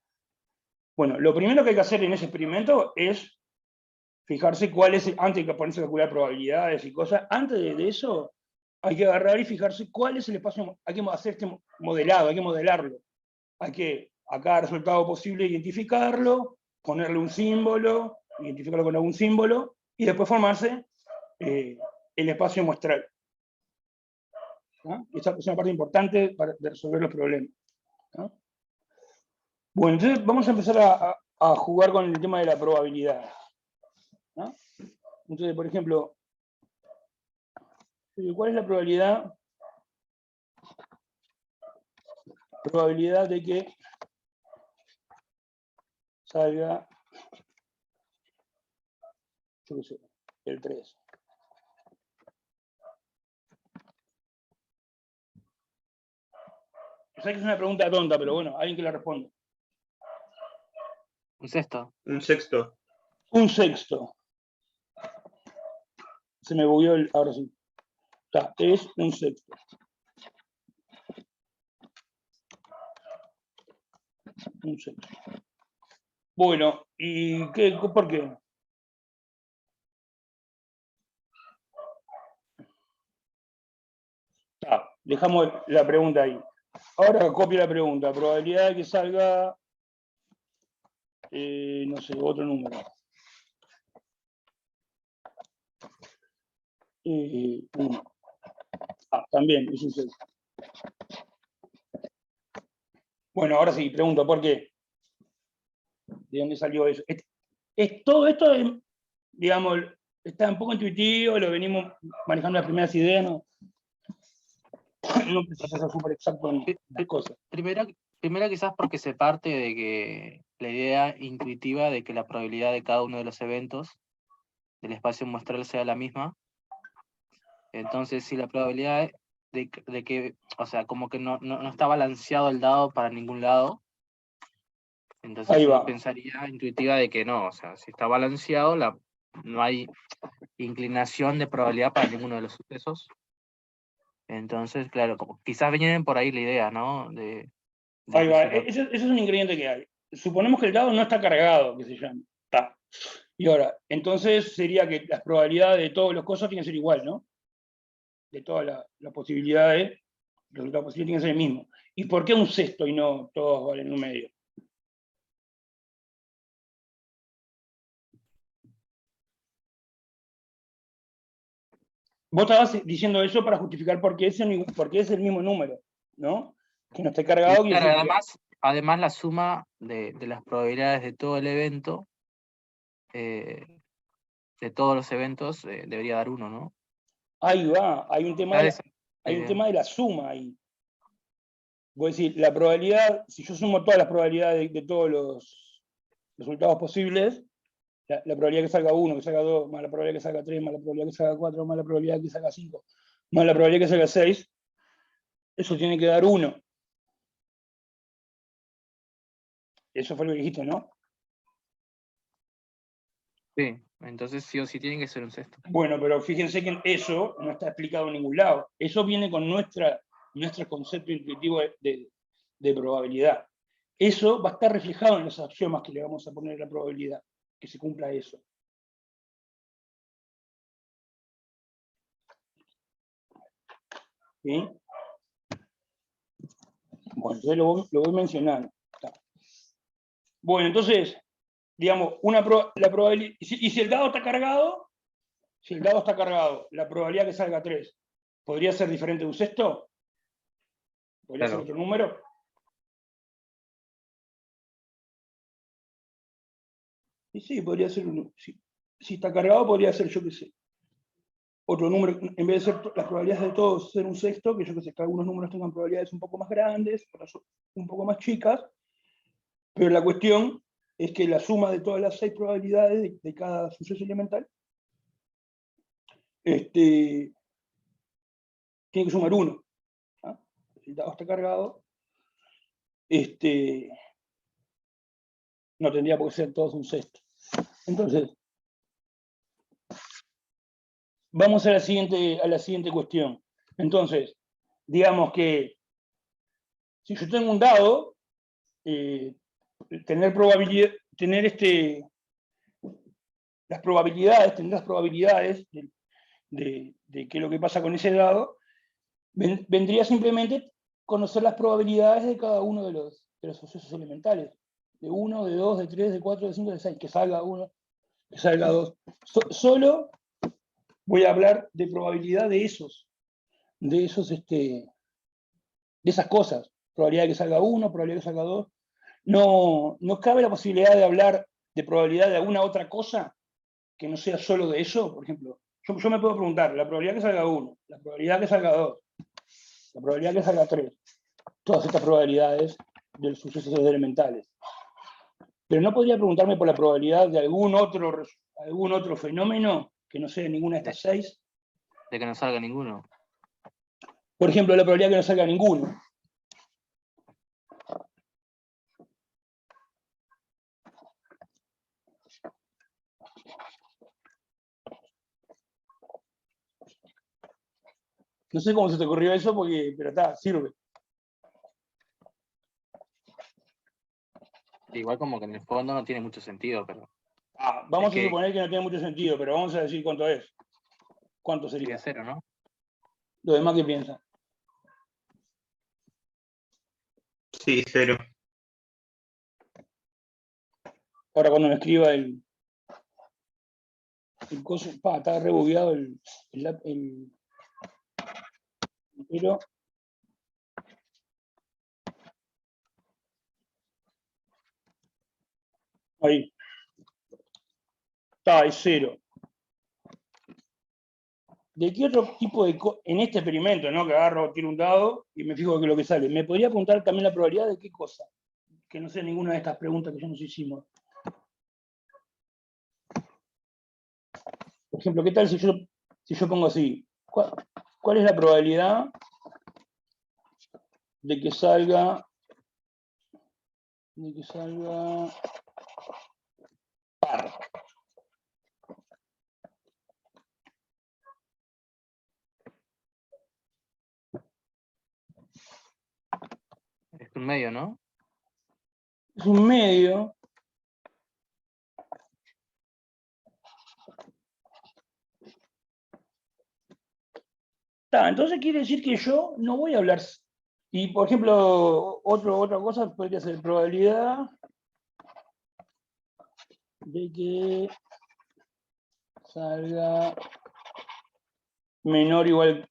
Bueno, lo primero que hay que hacer en ese experimento es fijarse cuál es, antes de ponerse a calcular probabilidades y cosas, antes de eso hay que agarrar y fijarse cuál es el espacio, hay que hacer este modelado, hay que modelarlo. Hay que, a cada resultado posible, identificarlo, ponerle un símbolo, identificarlo con algún símbolo, y después formarse el espacio muestral. ¿No? Esa es una parte importante de resolver los problemas. ¿No? Bueno, entonces vamos a empezar a jugar con el tema de la probabilidad. ¿No? Entonces, por ejemplo, ¿cuál es la probabilidad? Probabilidad de que salga, yo qué sé, el 3. Sé que es una pregunta tonta, pero bueno, alguien que la responda. Un sexto. Un sexto. Un sexto. Se me bugueó ahora sí. Es un sexto. Un sexto. Bueno, ¿y por qué? Dejamos la pregunta ahí. Ahora copio la pregunta. Probabilidad de que salga, no sé, otro número. 1. También es un sexto. Bueno, ahora sí, pregunto, ¿por qué? ¿De dónde salió eso? Todo esto, digamos, está un poco intuitivo, lo venimos manejando las primeras ideas, no precisa ser súper exacto en las cosas. Primero quizás porque se parte de que la idea intuitiva de que la probabilidad de cada uno de los eventos del espacio muestral sea la misma. Entonces, si la probabilidad de que, o sea, como que no está balanceado el dado para ningún lado, entonces uno pensaría intuitiva de que no, o sea, si está balanceado, no hay inclinación de probabilidad para ninguno de los sucesos. Entonces, claro, como quizás vienen por ahí la idea, ¿no? Ahí va, ese es un ingrediente que hay. Suponemos que el dado no está cargado, que se llama. Y ahora, entonces sería que las probabilidades de todas las cosas tienen que ser igual, ¿no? De todas las posibilidades, el resultado posible tiene que ser el mismo. ¿Y por qué un sexto y no todos valen un medio? Vos estabas diciendo eso para justificar por qué es el mismo número, ¿no? Que no esté cargado. Y claro, además la suma de las probabilidades de todo el evento, de todos los eventos, debería dar 1, ¿no? Ahí va, hay un tema de la suma ahí. Voy a decir, la probabilidad, si yo sumo todas las probabilidades de todos los resultados posibles, la probabilidad que salga 1, que salga 2, más la probabilidad que salga 3, más la probabilidad que salga 4, más la probabilidad que salga 5, más la probabilidad que salga 6, eso tiene que dar 1. Eso fue lo que dijiste, ¿no? Sí, entonces sí o sí tiene que ser un sexto. Bueno, pero fíjense que eso no está explicado en ningún lado. Eso viene con nuestro concepto intuitivo de probabilidad. Eso va a estar reflejado en los axiomas que le vamos a poner a la probabilidad, que se cumpla eso. ¿Sí? Bueno, entonces lo voy mencionando. Bueno, entonces, digamos, la probabilidad. Y si el dado está cargado, la probabilidad que salga 3, ¿podría ser diferente de un sexto? ¿Podría Claro. ser otro número? Y sí, podría ser uno. Si está cargado, podría ser, yo qué sé, otro número. En vez de ser las probabilidades de todos ser un sexto, que yo qué sé, que algunos números tengan probabilidades un poco más grandes, otras un poco más chicas. Pero la cuestión es que la suma de todas las 6 probabilidades de cada suceso elemental tiene que sumar 1. ¿Ah? Si el dado está cargado, no tendría por qué ser todos un sexto. Entonces, vamos a la siguiente cuestión. Entonces, digamos que si yo tengo un dado, tener las probabilidades de qué es lo que pasa con ese dado, vendría simplemente conocer las probabilidades de cada uno de los sucesos elementales. De 1, de 2, de 3, de 4, de 5, de 6, que salga 1, que salga 2. Solo voy a hablar de probabilidad de esas cosas. Probabilidad de que salga 1, probabilidad de que salga 2. No cabe la posibilidad de hablar de probabilidad de alguna otra cosa que no sea solo de eso. Por ejemplo, yo me puedo preguntar, la probabilidad que salga 1, la probabilidad que salga 2, la probabilidad que salga 3, todas estas probabilidades de los sucesos elementales. Pero no podría preguntarme por la probabilidad de algún otro fenómeno que no sea ninguna de estas 6. De que no salga ninguno. Por ejemplo, la probabilidad que no salga ninguno. No sé cómo se te ocurrió eso, pero está, sirve. Igual como que en el fondo no tiene mucho sentido, pero... Vamos a suponer que no tiene mucho sentido, pero vamos a decir cuánto es. ¿Cuánto sería? Sería 0, ¿no? ¿Los demás qué piensan? Sí, 0. Ahora cuando me escriba el coso, está rebugueado pero ahí. Está, es 0. ¿De qué otro tipo en este experimento, ¿no? Que agarro, tiro un dado y me fijo que es lo que sale? ¿Me podría apuntar también la probabilidad de qué cosa? Que no sea ninguna de estas preguntas que ya nos hicimos. Por ejemplo, ¿qué tal si yo pongo así? ¿Cuál es la probabilidad de que salga par? Es un medio, ¿no? Es un medio. Entonces quiere decir que yo no voy a hablar. Y por ejemplo, otra cosa podría ser probabilidad de que salga menor o igual.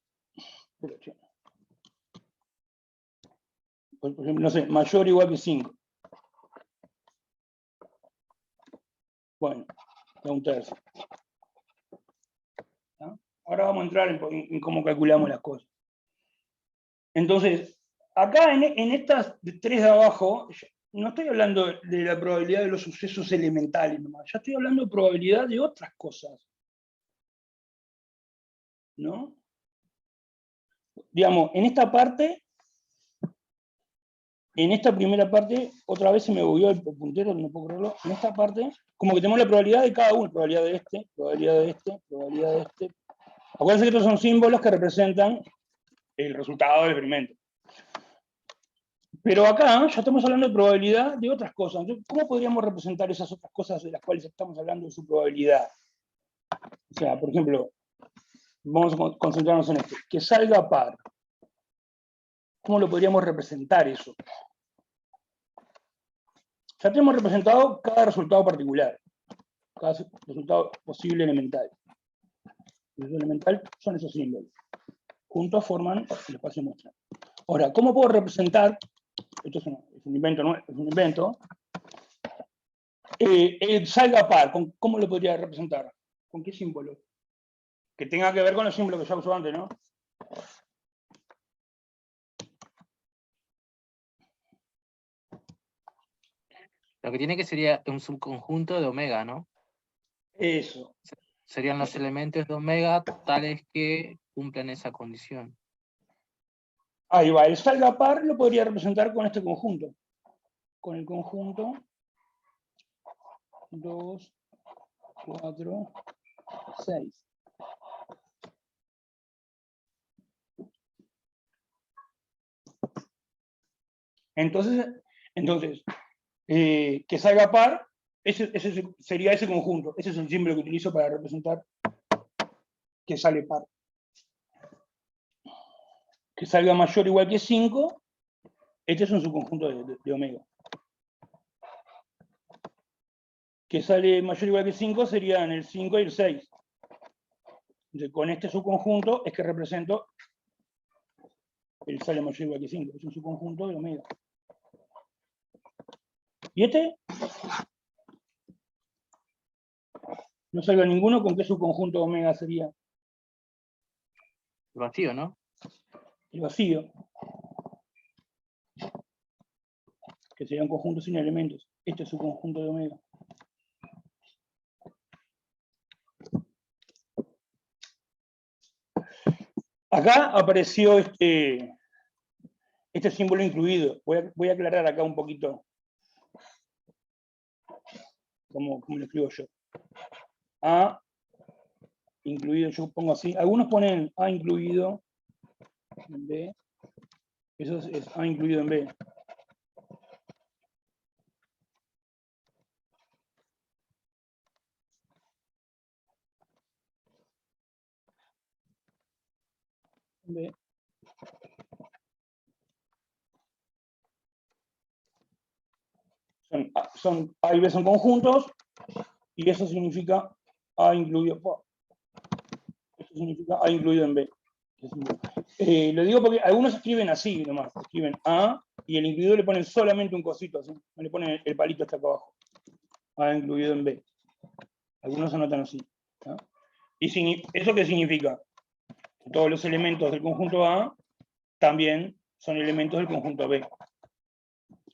Por ejemplo, no sé, mayor o igual que 5. Bueno, da un tercio. ¿No? Ahora vamos a entrar en cómo calculamos las cosas. Entonces, acá en estas tres de abajo, no estoy hablando de la probabilidad de los sucesos elementales nomás, ya estoy hablando de probabilidad de otras cosas. ¿No? Digamos, en esta parte, en esta primera parte, otra vez se me movió el puntero, no puedo creerlo. En esta parte, como que tenemos la probabilidad de cada uno, probabilidad de este, probabilidad de este, probabilidad de este. Acuérdense que estos son símbolos que representan el resultado del experimento. Pero acá ya estamos hablando de probabilidad de otras cosas. Entonces, ¿cómo podríamos representar esas otras cosas de las cuales estamos hablando de su probabilidad? O sea, por ejemplo, vamos a concentrarnos en esto. Que salga par. ¿Cómo lo podríamos representar eso? Ya tenemos representado cada resultado particular, cada resultado posible elemental. El resultado elemental son esos símbolos. Juntos forman el espacio muestra. Ahora, ¿cómo puedo representar? Esto es un invento, ¿no? Es un invento. El salga par, ¿cómo lo podría representar? ¿Con qué símbolo? Que tenga que ver con los símbolos que ya usó antes, ¿no? Lo que tiene que sería un subconjunto de omega, ¿no? Eso. Serían los elementos de omega tales que cumplen esa condición. Ahí va, el salga par lo podría representar con este conjunto. Con el conjunto 2, 4, 6. Entonces que salga par, ese sería ese conjunto. Ese es el símbolo que utilizo para representar que sale par. Que salga mayor o igual que 5, este es un subconjunto de omega. Que sale mayor o igual que 5 serían el 5 y el 6. Entonces, con este subconjunto es que represento el sale mayor o igual que 5. Es un subconjunto de omega. ¿Y este? No salga ninguno, ¿con qué subconjunto de omega sería? El vacío, ¿no? El vacío. Que sería un conjunto sin elementos. Este es su conjunto de omega. Acá apareció este símbolo incluido. Voy a aclarar acá un poquito cómo lo escribo yo. A incluido, yo pongo así. Algunos ponen A incluido en B. Eso es A incluido en B. B. A y B son conjuntos, y eso significa A incluido. Esto significa A incluido en B. Lo digo porque algunos escriben así nomás, escriben A y el incluido le ponen solamente un cosito así, no le ponen el palito hasta acá abajo. A incluido en B. Algunos anotan así. ¿No? ¿Y eso qué significa? Que todos los elementos del conjunto A también son elementos del conjunto B.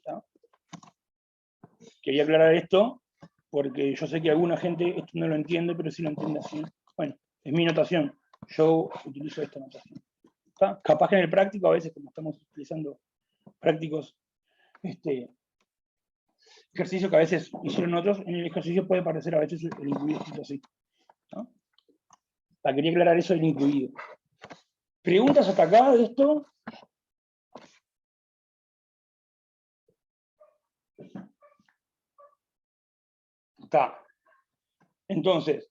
¿No? Quería aclarar esto porque yo sé que alguna gente esto no lo entiende, pero sí lo entiende así. Bueno, es mi notación. Yo utilizo esta notación. ¿Está? Capaz que en el práctico, a veces, como estamos utilizando prácticos, ejercicio que a veces hicieron otros, en el ejercicio puede parecer a veces el incluido escrito así. ¿No? Quería aclarar eso del incluido. ¿Preguntas hasta acá de esto? Está. Entonces,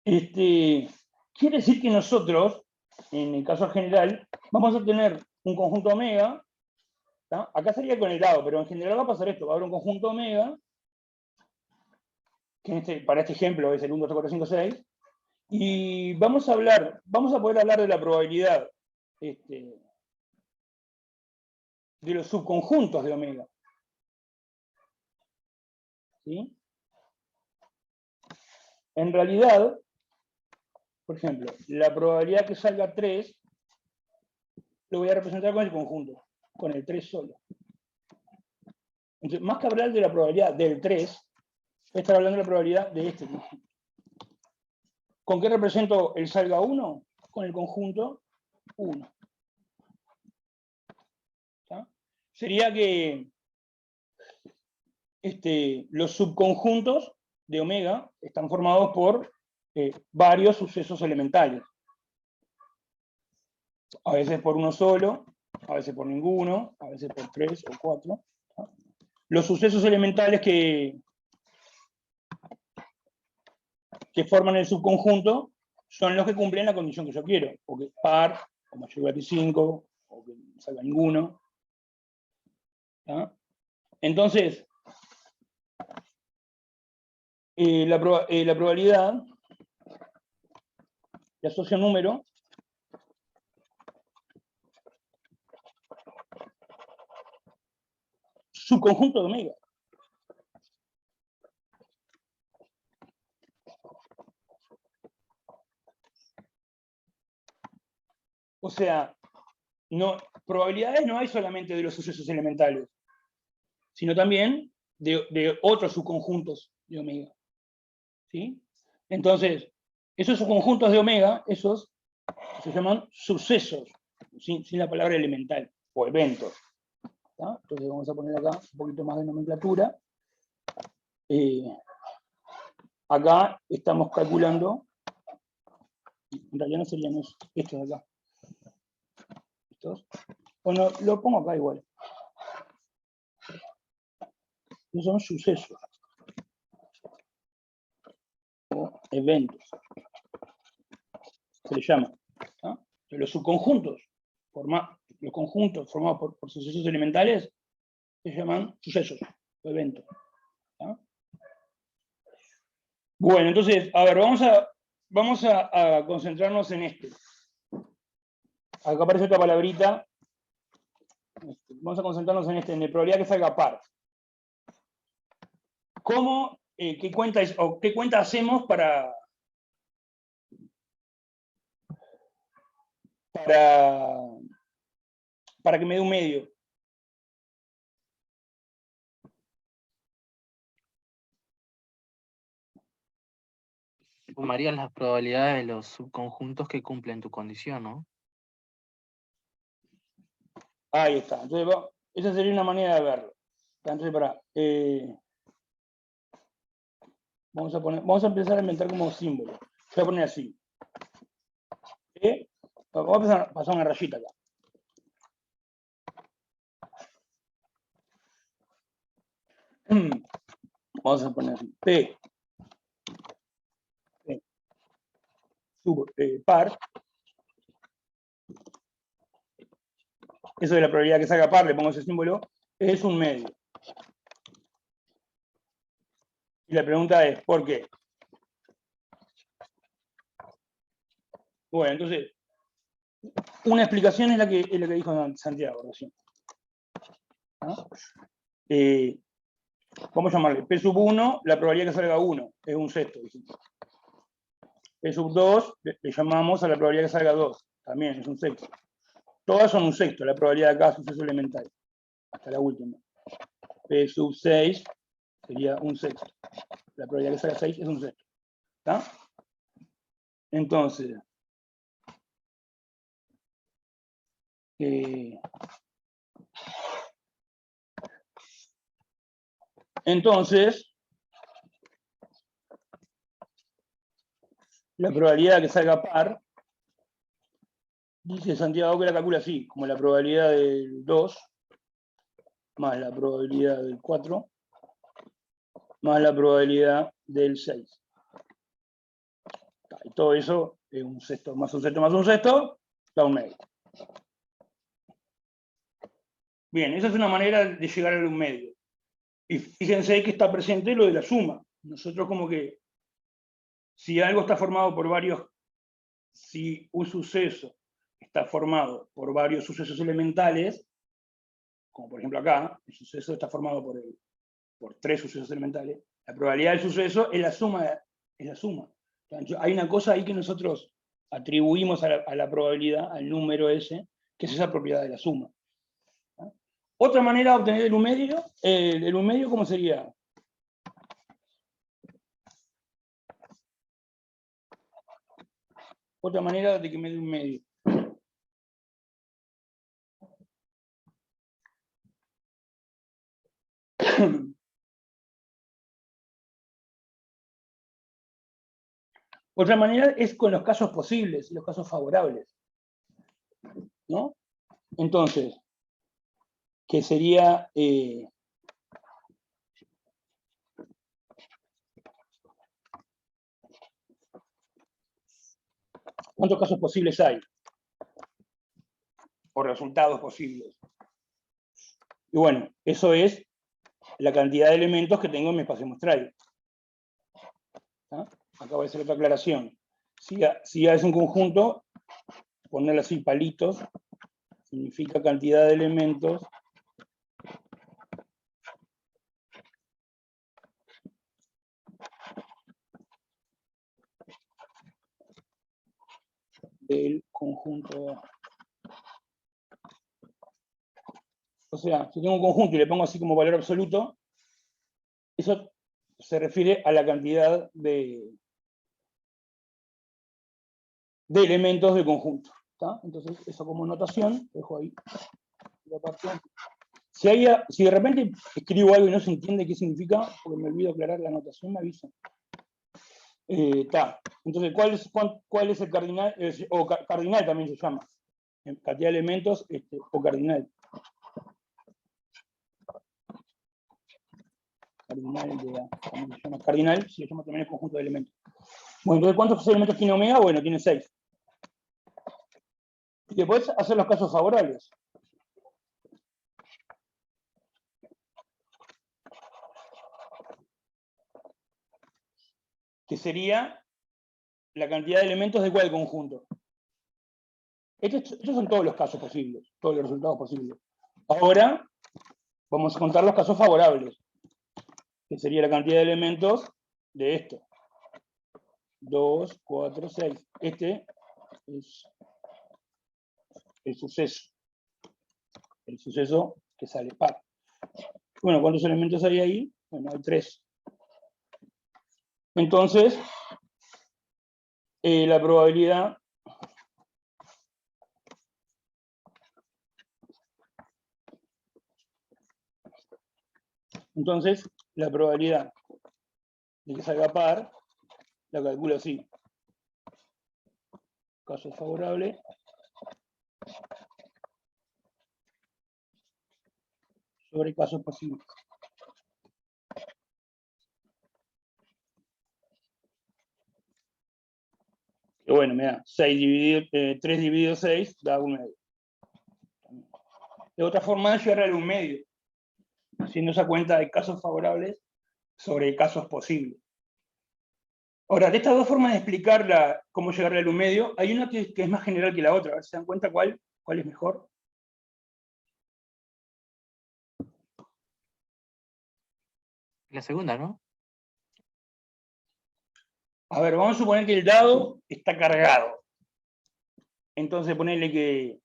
quiere decir que nosotros en el caso general, vamos a tener un conjunto omega. ¿Tá? Acá sería con el dado, pero en general va a pasar esto. Va a haber un conjunto omega, que para este ejemplo es el 1, 2, 3, 4, 5, 6. Y vamos a poder hablar de la probabilidad de los subconjuntos de omega. ¿Sí? En realidad, por ejemplo, la probabilidad que salga 3 lo voy a representar con el conjunto, con el 3 solo. Entonces, más que hablar de la probabilidad del 3, voy a estar hablando de la probabilidad de este conjunto. ¿Con qué represento el salga 1? Con el conjunto 1. ¿Tá? Sería que los subconjuntos de omega están formados por varios sucesos elementales. A veces por uno solo, a veces por ninguno, a veces por 3 o 4. ¿Tá? Los sucesos elementales que forman el subconjunto son los que cumplen la condición que yo quiero, o que par, o mayor igual que 5, o que no salga ninguno. ¿Tá? Entonces, la probabilidad le asocia un número subconjunto de omega. O sea, probabilidades no hay solamente de los sucesos elementales, sino también de otros subconjuntos de omega. ¿Sí? Entonces, esos subconjuntos de omega, esos se llaman sucesos, sin la palabra elemental, o eventos. ¿Tá? Entonces vamos a poner acá un poquito más de nomenclatura. Acá estamos calculando, en realidad no serían estos de acá. Estos. Bueno, lo pongo acá igual. No son sucesos. O eventos. Se les llama. ¿Ah? Los subconjuntos, los conjuntos formados por sucesos elementales, se llaman sucesos o eventos. ¿Ah? Bueno, entonces, a ver, vamos a concentrarnos en este. Acá aparece otra palabrita. Vamos a concentrarnos en en la probabilidad que salga par. ¿Cómo, qué cuenta hacemos para que me dé un medio? Sumarías las probabilidades de los subconjuntos que cumplen tu condición, ¿no? Ahí está. Entonces, esa sería una manera de verlo. Entonces, vamos a empezar a inventar como símbolo. Voy a poner así. Vamos a pasar una rayita acá. Vamos a poner así. P sub par. Eso de la probabilidad que salga par, le pongo ese símbolo, es un medio. Y la pregunta es, ¿por qué? Bueno, entonces, una explicación es la que dijo Santiago recién. ¿Ah? Vamos a llamarle P sub 1, la probabilidad que salga 1, es un sexto. P sub 2, le llamamos a la probabilidad que salga 2, también es un sexto. Todas son un sexto, la probabilidad de cada suceso elemental, hasta la última. P sub 6 sería un sexto. La probabilidad que salga 6 es un sexto. ¿Está? Entonces, la probabilidad de que salga par, dice Santiago que la calcula así, como la probabilidad del 2, más la probabilidad del 4, más la probabilidad del 6. Y todo eso es un sexto más un sexto más un sexto, da un medio. Bien, esa es una manera de llegar a un medio. Y fíjense que está presente lo de la suma. Nosotros como que, si algo está formado por varios, si un suceso está formado por varios sucesos elementales, como por ejemplo acá, el suceso está formado por 3 sucesos elementales, la probabilidad del suceso es la suma. Hay una cosa ahí que nosotros atribuimos a la probabilidad, al número ese, que es esa propiedad de la suma. Otra manera de obtener el un medio, ¿cómo sería? Otra manera de que me dé un medio. Otra manera es con los casos posibles, los casos favorables, ¿no? Entonces, que sería ¿cuántos casos posibles hay? O resultados posibles. Y bueno, eso es la cantidad de elementos que tengo en mi espacio muestrario. ¿Ah? Acá voy a hacer otra aclaración. Si A es un conjunto, ponerle así palitos, significa cantidad de elementos del conjunto A. O sea, si tengo un conjunto y le pongo así como valor absoluto, eso se refiere a la cantidad de elementos del conjunto. ¿Tá? Entonces, eso como notación, dejo ahí. Si de repente escribo algo y no se entiende qué significa, porque me olvido aclarar la notación, me avisan. Entonces, ¿cuál es el cardinal? O cardinal también se llama. Cantidad de elementos o cardinal. Cardinal de A. También se llama cardinal, se llama también el conjunto de elementos. Bueno, entonces, ¿cuántos elementos tiene omega? Bueno, tiene 6. Y después hacer los casos favorables. Que sería la cantidad de elementos de cuál conjunto. Estos son todos los casos posibles, todos los resultados posibles. Ahora vamos a contar los casos favorables, que sería la cantidad de elementos de esto. 2, 4, 6. Este es el suceso. El suceso que sale par. Bueno, ¿cuántos elementos hay ahí? Bueno, hay 3. Entonces, la probabilidad de que salga par, la calculo así. Caso favorable. Sobre casos posibles. Que bueno, me da 3 dividido 6 da un medio. De otra forma, llegar a un medio, haciendo esa cuenta de casos favorables sobre casos posibles. Ahora, de estas dos formas de explicar cómo llegar al un medio, hay una que es más general que la otra. A ver si se dan cuenta cuál es mejor. La segunda, ¿no? A ver, vamos a suponer que el dado está cargado. Entonces ponerle que,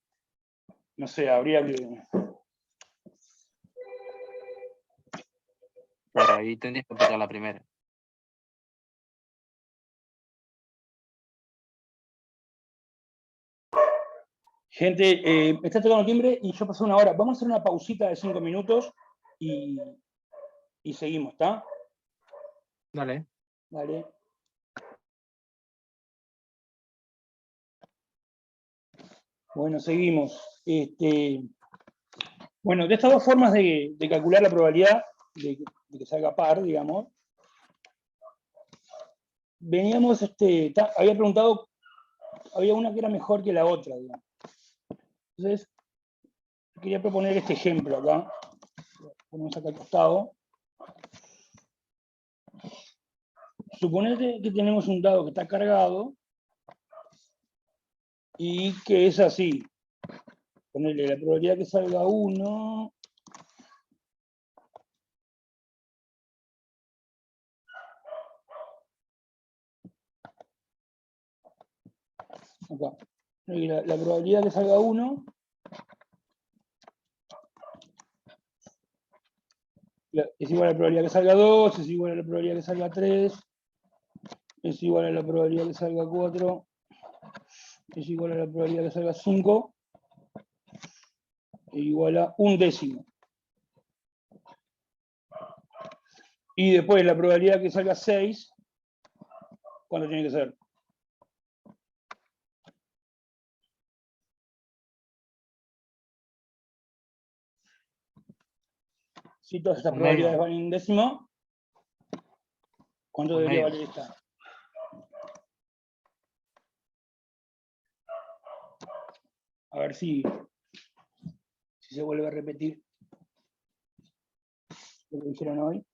no sé, habría que... Claro, ahí tendrías que aplicar la primera. Gente, me está tocando el timbre y yo pasé una hora. Vamos a hacer una pausita de 5 minutos y seguimos, ¿está? Dale. Dale. Bueno, seguimos. Bueno, de estas dos formas de calcular la probabilidad de que salga par, digamos, veníamos, había preguntado, había una que era mejor que la otra, digamos. Entonces, quería proponer este ejemplo acá. Lo ponemos acá al costado. Suponete que tenemos un dado que está cargado y que es así. Ponerle la probabilidad que salga 1. Acá. La probabilidad que salga 1 es igual a la probabilidad que salga 2, es igual a la probabilidad que salga 3, es igual a la probabilidad que salga 4, es igual a la probabilidad que salga 5, e igual a 1/10. Y después la probabilidad que salga 6, ¿cuánto tiene que ser? Si todas estas 1/2. probabilidades valen 1/10, ¿cuánto 1/2. debería valer esta? A ver si se vuelve a repetir lo que dijeron hoy.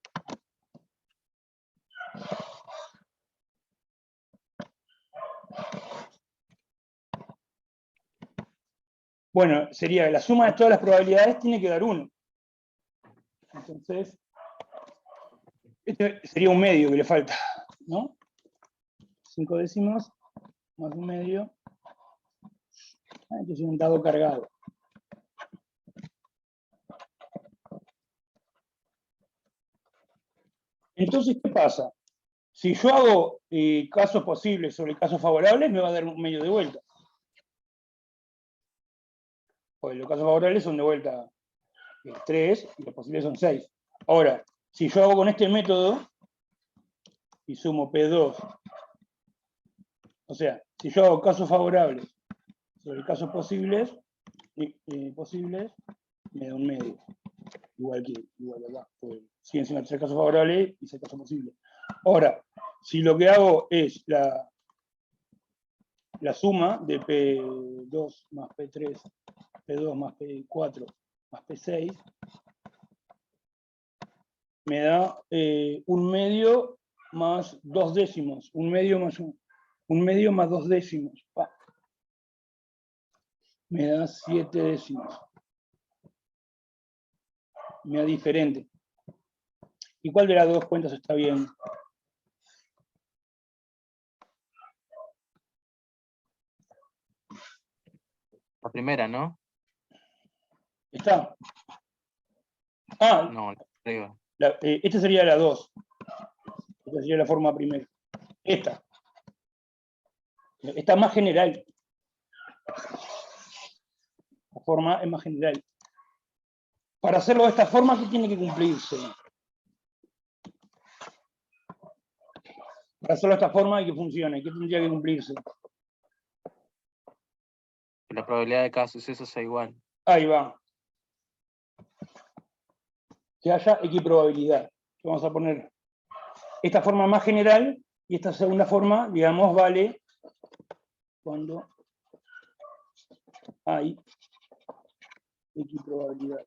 Bueno, sería la suma de todas las probabilidades tiene que dar 1. Entonces, este sería 1/2 que le falta, ¿no? 5 décimos más 1/2. Entonces un dado cargado. Entonces, ¿qué pasa? Si yo hago casos posibles sobre casos favorables, me va a dar 1/2 de vuelta. Porque los casos favorables son de vuelta 3 y los posibles son 6. Ahora, si yo hago con este método y sumo P2, o sea, si yo hago casos favorables sobre casos posibles, me da 1/2. Igual acá, porque siguen siendo 3 casos favorables y 6 casos posibles. Ahora, si lo que hago es la suma de P2 más P3, P2 más P4 más P6, me da 1/2 más 2 décimos. 1/2 más 2 décimos. Me da 7 décimos. Me da diferente. ¿Y cuál de las dos cuentas está bien? La primera, ¿no? ¿Está? Ah, No, la arriba. esta sería la 2. Esta sería la forma primera. Esta. Esta es más general. La forma es más general. Para hacerlo de esta forma, ¿qué tiene que cumplirse? Para hacerlo de esta forma y que funcione, ¿qué tendría que cumplirse? Que la probabilidad de cada suceso sea igual. Ahí va. Que haya equiprobabilidad. Vamos a poner esta forma más general y esta segunda forma, digamos, vale cuando hay equiprobabilidad.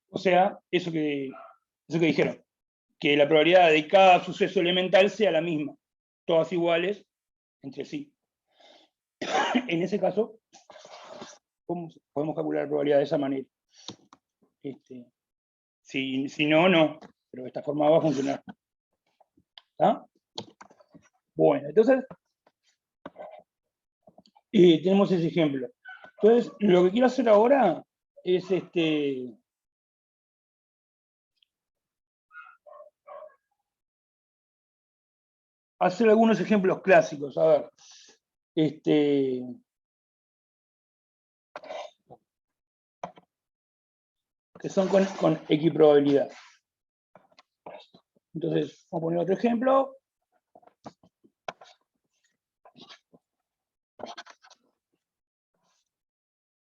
O sea, eso que dijeron, que la probabilidad de cada suceso elemental sea la misma, todas iguales entre sí. En ese caso, podemos calcular la probabilidad de esa manera. Si no, no, pero de esta forma va a funcionar. ¿Está? Bueno, entonces, tenemos ese ejemplo. Entonces, lo que quiero hacer ahora es hacer algunos ejemplos clásicos. A ver, que son con equiprobabilidad. Entonces, vamos a poner otro ejemplo.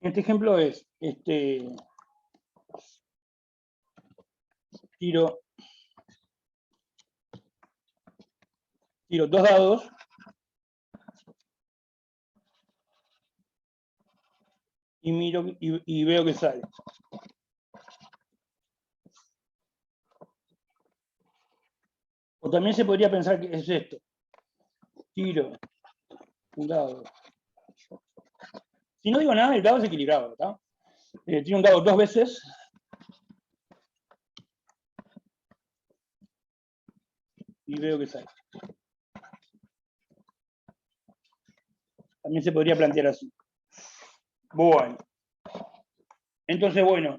Este ejemplo es, tiro 2 dados y miro y veo que sale. O también se podría pensar que es esto. Tiro un dado. Si no digo nada, el dado es equilibrado, ¿verdad? Tiro un dado 2 veces. Y veo que sale. También se podría plantear así. Bueno. Entonces, bueno,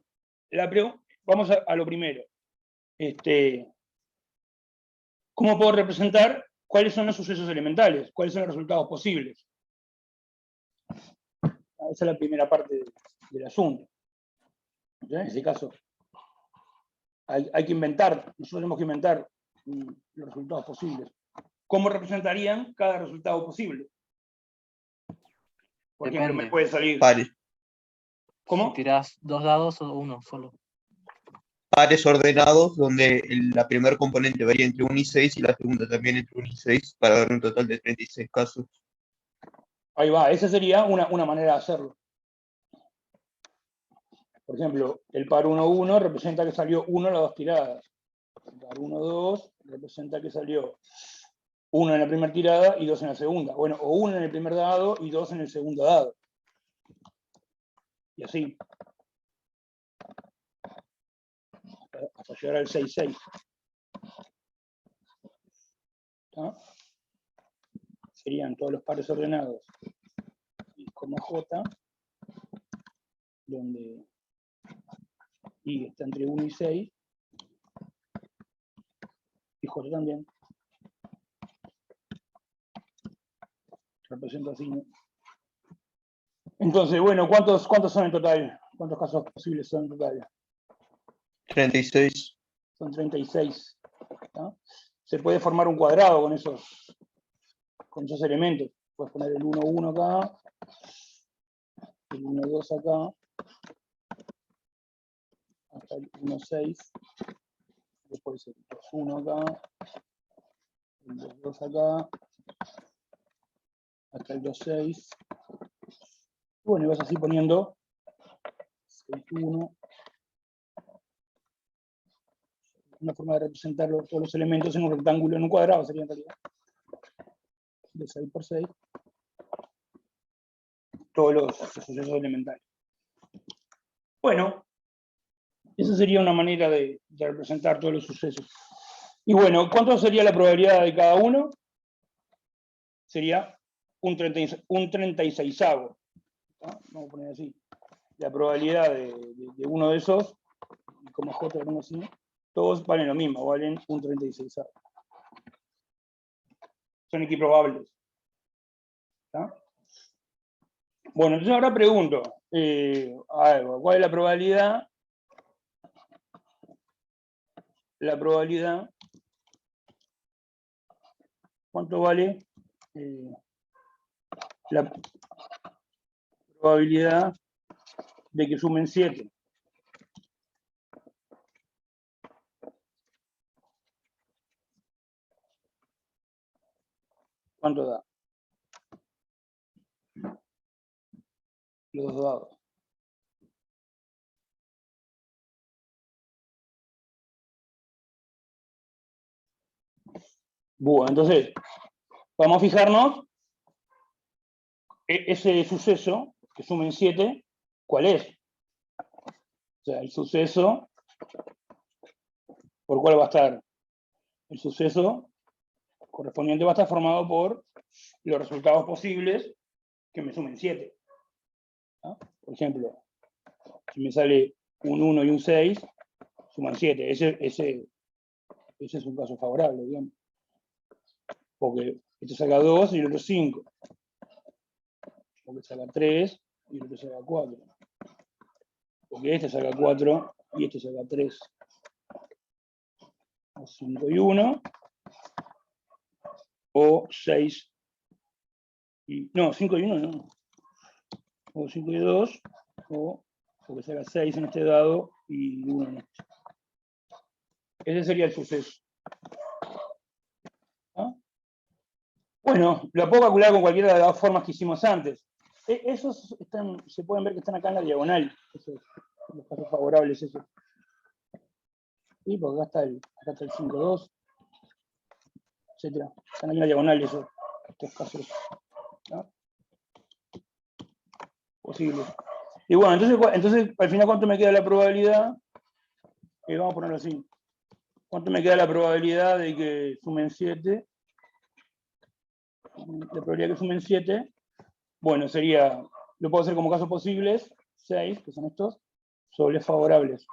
vamos a lo primero. ¿Cómo puedo representar cuáles son los sucesos elementales? ¿Cuáles son los resultados posibles? Esa es la primera parte del asunto. En ese caso, hay que inventar, nosotros tenemos que inventar los resultados posibles. ¿Cómo representarían cada resultado posible? Por ejemplo, me puede salir... Pares. ¿Cómo? Si tirás 2 dados o uno solo. Pares ordenados, donde la primer componente varía entre 1 y 6 y la segunda también entre 1 y 6, para dar un total de 36 casos. Ahí va, esa sería una manera de hacerlo. Por ejemplo, el par 1-1 representa que salió 1 en las 2 tiradas. El par 1-2 representa que salió 1 en la primera tirada y 2 en la segunda. Bueno, o 1 en el primer dado y 2 en el segundo dado. Y así. Hasta llegar al 6-6. ¿Ah? Serían todos los pares ordenados y coma J, donde I está entre 1 y 6, y J también. Representa así, ¿no? Entonces, bueno, ¿cuántos son en total? ¿Cuántos casos posibles son en total? 36. Son 36. ¿No? Se puede formar un cuadrado con esos elementos. Puedes poner el 1-1 acá, el 1-2 acá, hasta el 1-6, después el 2-1 acá, el 2-2 acá, hasta el 2-6. Bueno, y vas así poniendo 6-1. Una forma de representar todos los elementos en un rectángulo, en un cuadrado sería en realidad. De 6 por 6. Todos los sucesos elementales. Bueno, esa sería una manera de representar todos los sucesos. Y bueno, ¿cuánto sería la probabilidad de cada uno? Sería un 36avo. ¿No? Vamos a poner así. La probabilidad de uno de esos, y como J lo pongo así, todos valen lo mismo, valen un 36avo. Son equiprobables. ¿Está? Bueno, entonces ahora pregunto, ¿cuál es la probabilidad? La probabilidad, ¿cuánto vale la probabilidad de que sumen 7? ¿Cuánto da? Los dos dados. Bueno, entonces, vamos a fijarnos, ese suceso, que sumen 7, ¿cuál es? O sea, el suceso, ¿por cuál va a estar? El suceso correspondiente va a estar formado por los resultados posibles que me sumen 7. ¿No? Por ejemplo, si me sale un 1 y un 6, suman 7. Ese es un caso favorable, digamos. Porque este saca 2 y el otro 5. Porque saca 3 y el otro saca 4. Porque este saca 4 y este saca 3. O 5 y 1. O 6 y... No, 5 y 1 no. O 5 y 2. O porque saca 6 en este dado y 1 en este. Ese sería el suceso. ¿Ah? Bueno, lo puedo calcular con cualquiera de las dos formas que hicimos antes. Esos se pueden ver que están acá en la diagonal. Esos, los casos favorables, esos. ¿Sí? Porque acá está el 5,2, etc. Están aquí en la diagonal esos, estos casos, ¿no? Posibles. Y bueno, entonces, al final, ¿cuánto me queda la probabilidad? Vamos a ponerlo así. ¿Cuánto me queda la probabilidad de que sumen 7? La probabilidad de que sumen 7, bueno, sería, lo puedo hacer como casos posibles, 6, que son estos, sobre favorables.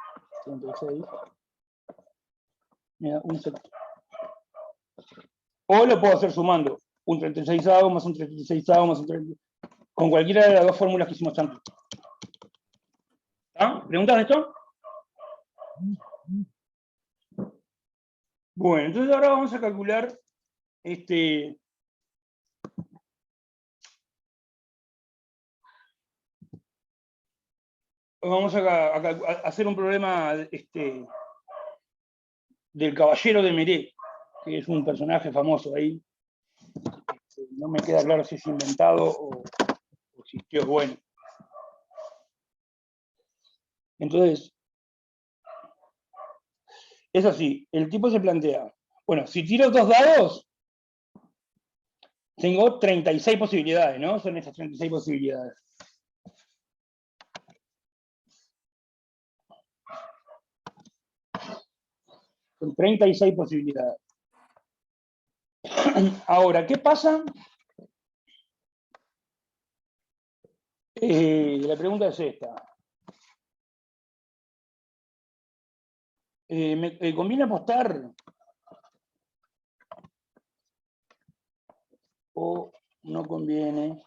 36. Me da un sexto. O lo puedo hacer sumando un 36avo más un 36avo más un 36, con cualquiera de las dos fórmulas que hicimos antes. ¿Ah? ¿Preguntas de esto? Bueno, entonces ahora vamos a calcular vamos a hacer un problema del caballero de Meré, que es un personaje famoso ahí. No me queda claro si es inventado o existió. Bueno. Entonces, es así, el tipo se plantea, bueno, si tiro 2 dados, tengo 36 posibilidades, ¿no? Son esas 36 posibilidades. Son 36 posibilidades. Ahora, ¿qué pasa? La pregunta es esta. ¿Me conviene apostar o no conviene?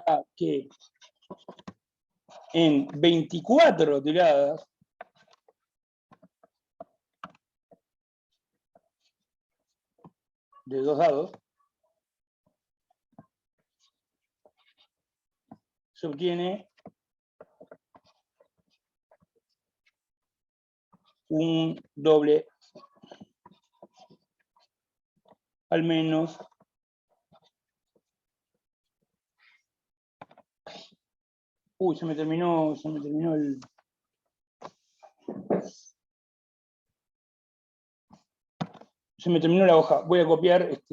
A que en 24 tiradas de 2 dados se obtiene un doble, al menos se me terminó el... Se me terminó la hoja. Voy a copiar esa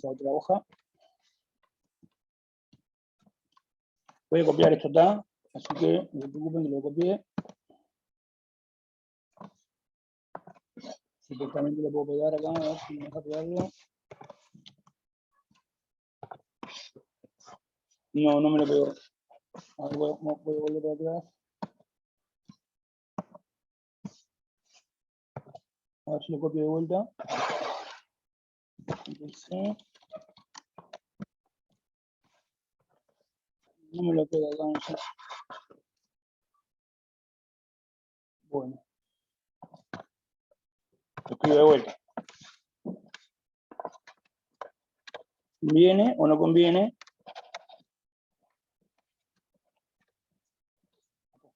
otra hoja. Voy a copiar esto acá, así que no se preocupen que lo copié. Supuestamente lo puedo pegar acá, a ver si me deja pegarlo. No, no me lo pegó. A ver, voy a volver para atrás. A ver si lo copio de vuelta. Entonces, no me lo pega acá. No sé. Bueno. Lo escribo de vuelta. ¿Conviene o no conviene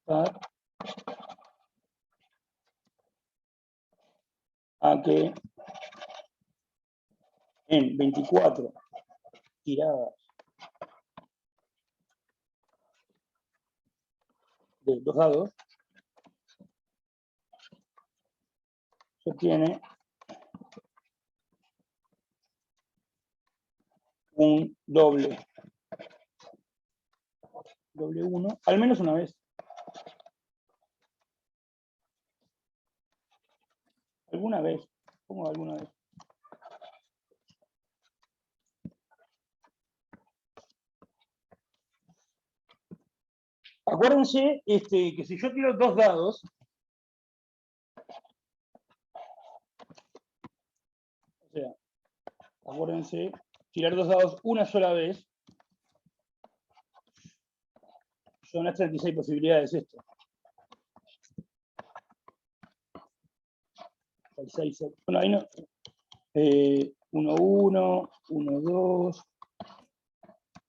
apostar a que en 24 tiradas de 2 dados se obtiene un doble 1, al menos una vez. Alguna vez, pongo alguna vez. Acuérdense que si yo tiro 2 dados, o sea, acuérdense, tirar 2 dados una sola vez, son las 36 posibilidades esto. 6, bueno, ahí no. 1, 1, 1, 2,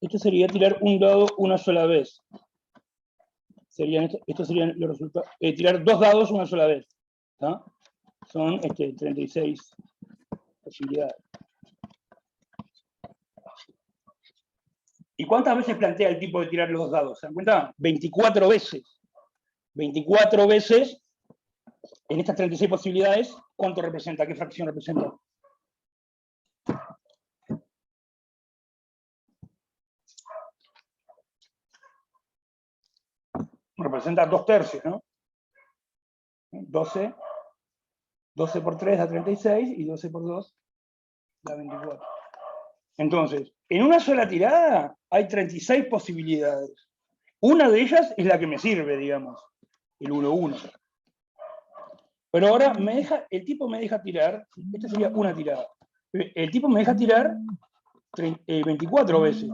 Esto sería tirar un dado una sola vez. Estos serían los resultados. Tirar 2 dados una sola vez. ¿Tá? Son 36 posibilidades. ¿Y cuántas veces plantea el tipo de tirar los 2 dados? ¿Se dan cuenta? 24 veces. 24 veces en estas 36 posibilidades, ¿cuánto representa? ¿Qué fracción representa? Representa 2/3, ¿no? 12 por 3 da 36 y 12 por 2 da 24. Entonces, en una sola tirada hay 36 posibilidades. Una de ellas es la que me sirve, digamos, el 1-1. Pero ahora el tipo me deja tirar, esta sería una tirada. El tipo me deja tirar 24 veces.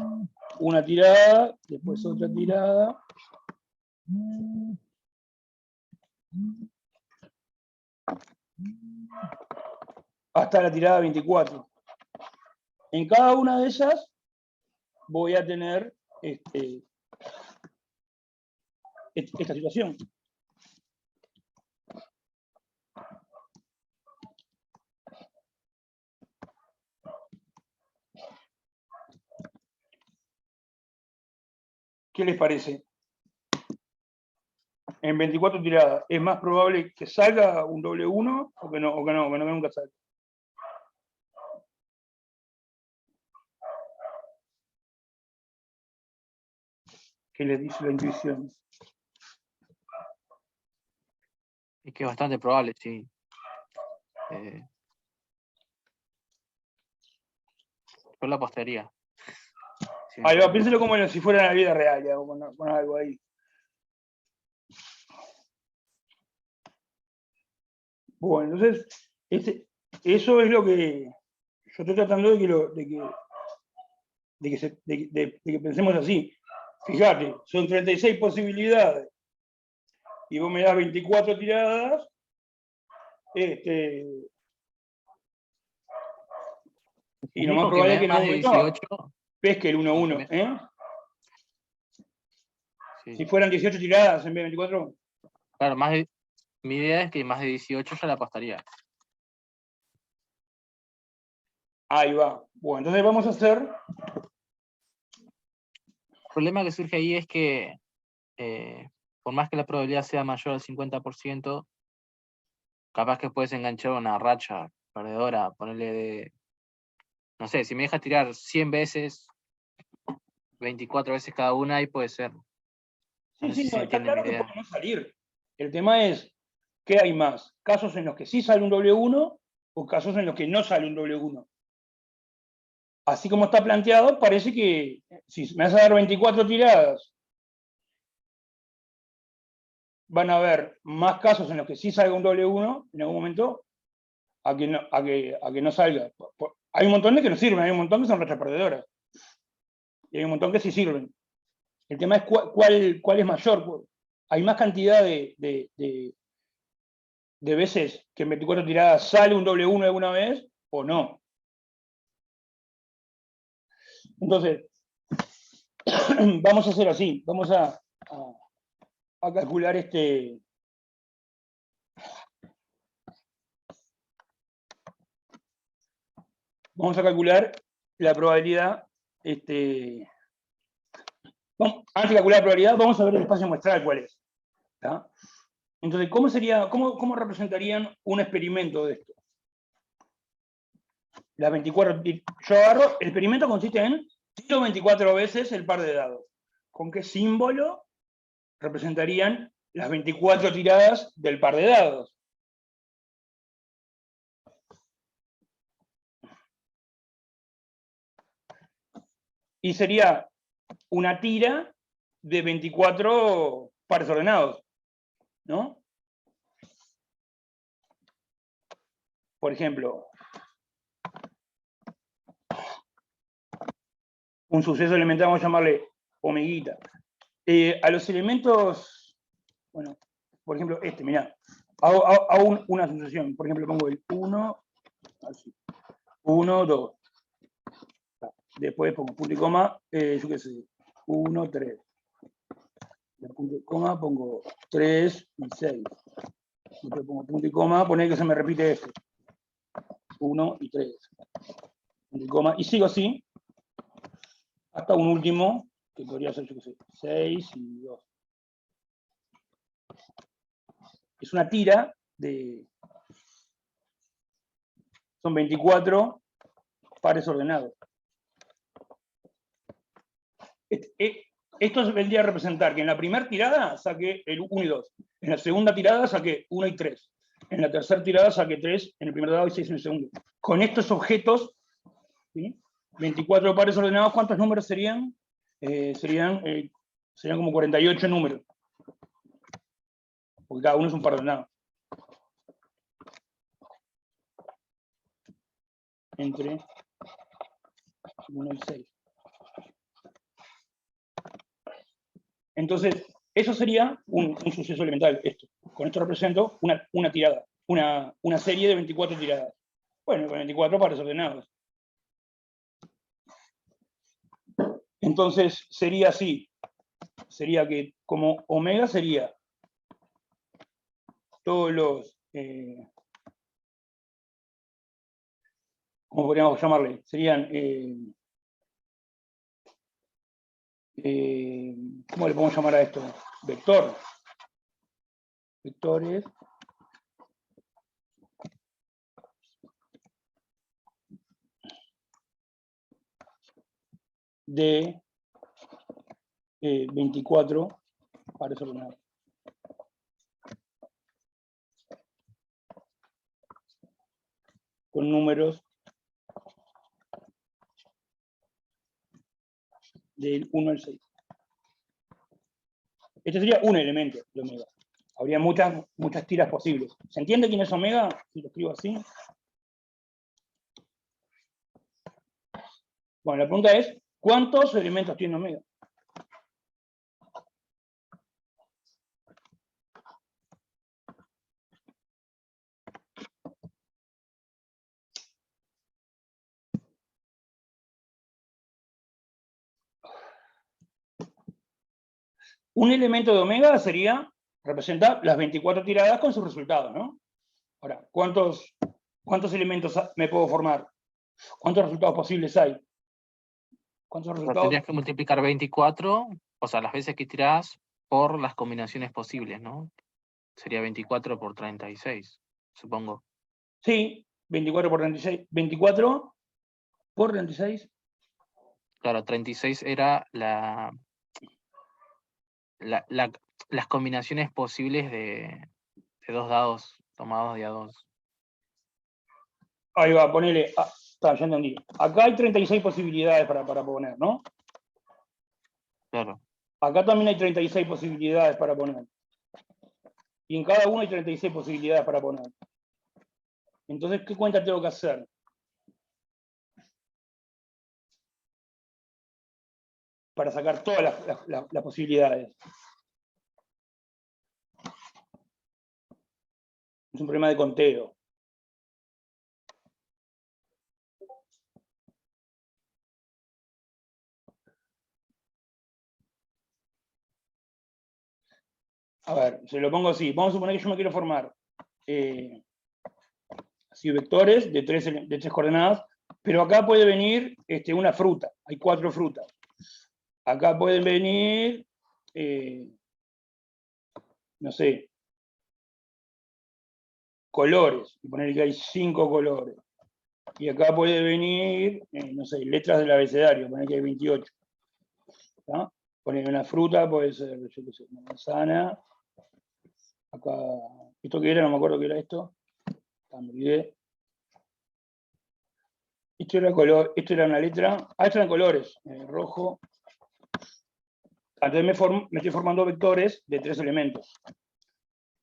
Una tirada, después otra tirada. Hasta la tirada 24. En cada una de esas voy a tener esta situación. ¿Qué les parece? En 24 tiradas, ¿es más probable que salga un doble 1 o que nunca salga? ¿Qué les dice la intuición? Es que es bastante probable, sí. Yo la apostaría. Ahí va, piénselo como si fuera en la vida real, ya, con algo ahí. Bueno, entonces, eso es lo que yo estoy tratando de que pensemos así. Fíjate, son 36 posibilidades y vos me das 24 tiradas, y lo más probable es que más de 18. Pesque el 1-1, ¿eh? Sí. Si fueran 18 tiradas en vez de 24. Claro, mi idea es que más de 18 ya la apostaría. Ahí va. Bueno, entonces vamos a hacer... El problema que surge ahí es que por más que la probabilidad sea mayor al 50%, capaz que puedes enganchar una racha perdedora, ponerle de... No sé, si me dejas tirar 100 veces, 24 veces cada una, ahí puede ser. No sé si está entienden claro mi que idea. puede no salir. El tema es, ¿qué hay más? ¿Casos en los que sí sale un doble 1 o casos en los que no sale un doble 1? Así como está planteado, parece que si me vas a dar 24 tiradas, van a haber más casos en los que sí salga un doble 1 en algún momento a que no salga. Hay un montón de que no sirven, hay un montón que son rachas perdedoras. Y hay un montón que sí sirven. El tema es cuál es mayor. Hay más cantidad de veces que en 24 tiradas sale un doble 1 alguna vez o no. Entonces, vamos a hacer así. Vamos a calcular Vamos a calcular la probabilidad. Antes de calcular la probabilidad, vamos a ver el espacio muestral cuál es. ¿Tá? Entonces, ¿cómo representarían un experimento de esto? Las 24. Yo agarro, el experimento consiste en tiro 24 veces el par de dados. ¿Con qué símbolo representarían las 24 tiradas del par de dados? Y sería una tira de 24 pares ordenados, ¿no? Por ejemplo, un suceso elemental, vamos a llamarle omeguita. A los elementos, bueno, por ejemplo, mirá, hago una sucesión. Por ejemplo, pongo el 1, así. 1, 2. después pongo punto y coma, yo qué sé, 1, 3. Punto y coma, pongo 3 y 6. Después pongo punto y coma, poner que se me repite esto. 1 y 3. Punto y coma, y sigo así, hasta un último, que podría ser, yo qué sé, 6 y 2. Es una tira de... Son 24 pares ordenados. Esto vendría a representar que en la primera tirada saqué el 1 y 2. En la segunda tirada saqué 1 y 3. En la tercera tirada saqué 3 en el primer dado y 6 en el segundo. Con estos objetos, ¿sí? 24 pares ordenados, ¿cuántos números serían? Serían como 48 números. Porque cada uno es un par ordenado. Entre 1 y 6. Entonces, eso sería un suceso elemental, esto. Con esto represento una tirada, una serie de 24 tiradas. Bueno, con 24 pares ordenados. Entonces, sería así. Sería que como omega sería todos los... ¿cómo podríamos llamarle? Serían... ¿cómo le podemos llamar a esto? Vector. Vectores. De 24 pares ordenados. Con números del 1 al 6. Este sería un elemento de omega. Habría muchas tiras posibles. ¿Se entiende quién es omega? Si lo escribo así. Bueno, la pregunta es, ¿cuántos elementos tiene omega? Un elemento de omega representa las 24 tiradas con sus resultados, ¿no? Ahora, ¿cuántos elementos me puedo formar? ¿Cuántos resultados posibles hay? ¿Cuántos resultados? Tendrías que multiplicar 24, o sea, las veces que tirás por las combinaciones posibles, ¿no? Sería 24 por 36, supongo. Sí, 24 por 36. 24 por 36. Claro, 36 era las combinaciones posibles de dos dados tomados de a dos. Ahí va, ponele. Ya entendí. Acá hay 36 posibilidades para poner, ¿no? Claro. Acá también hay 36 posibilidades para poner. Y en cada uno hay 36 posibilidades para poner. Entonces, ¿qué cuenta tengo que hacer? Para sacar todas las posibilidades. Es un problema de conteo. A ver, se lo pongo así. Vamos a suponer que yo me quiero formar así vectores de tres coordenadas, pero acá puede venir una fruta. Hay 4 frutas. Acá pueden venir, no sé, colores. Y poner que hay 5 colores. Y acá puede venir, no sé, letras del abecedario. Poner que hay 28. ¿No? Poner una fruta, puede ser, yo qué sé, una manzana. Acá, ¿esto qué era? No me acuerdo qué era esto. Me olvidé. Esto era color, esto era una letra. Esto eran colores, rojo. Entonces me estoy formando vectores de 3 elementos.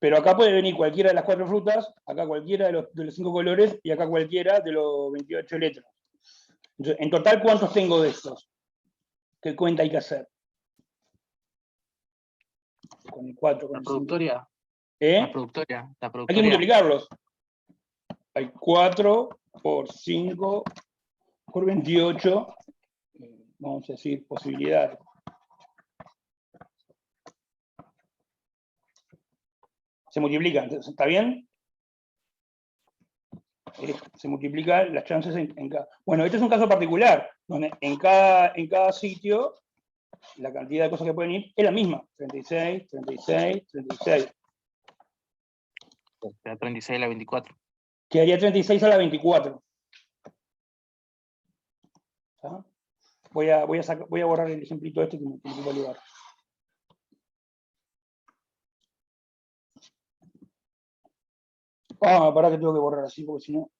Pero acá puede venir cualquiera de las 4 frutas, acá cualquiera de los 5 colores, y acá cualquiera de los 28 letras. Entonces, en total, ¿cuántos tengo de estos? ¿Qué cuenta hay que hacer? Con el 4, con La el 5. productoria. ¿Eh? La productoria. Hay que multiplicarlos. Hay 4 por 5 por 28 vamos a decir, posibilidades. Se multiplica, ¿está bien? Se multiplican las chances en cada... Bueno, este es un caso particular, donde en cada sitio la cantidad de cosas que pueden ir es la misma. 36, 36, 36. Queda 36 a la 24. Quedaría 36 a la 24. ¿Está? Voy a borrar el ejemplito este que me ocupa lugar. Pará que tengo que borrar así, porque si no...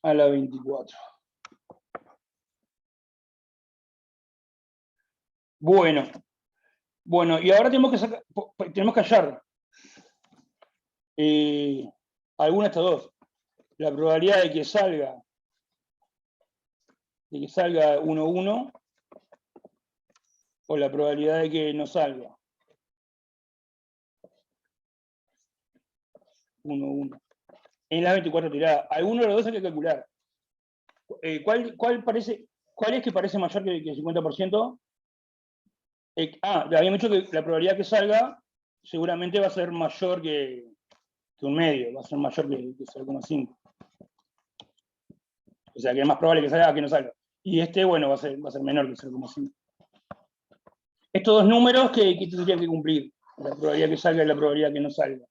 A la 24. Bueno, y ahora tenemos que hallar alguna de estas dos. La probabilidad de que salga 1, 1, o la probabilidad de que no salga 1, 1. En las 24 tiradas. Alguno de los dos hay que calcular. ¿Cuál es que parece mayor que el 50%? Habíamos dicho que la probabilidad que salga seguramente va a ser mayor que un medio, va a ser mayor que 0,5. O sea, que es más probable que salga que no salga. Y bueno, va a ser menor que 0,5. Estos dos números que tendrían que cumplir. La probabilidad que salga y la probabilidad que no salga.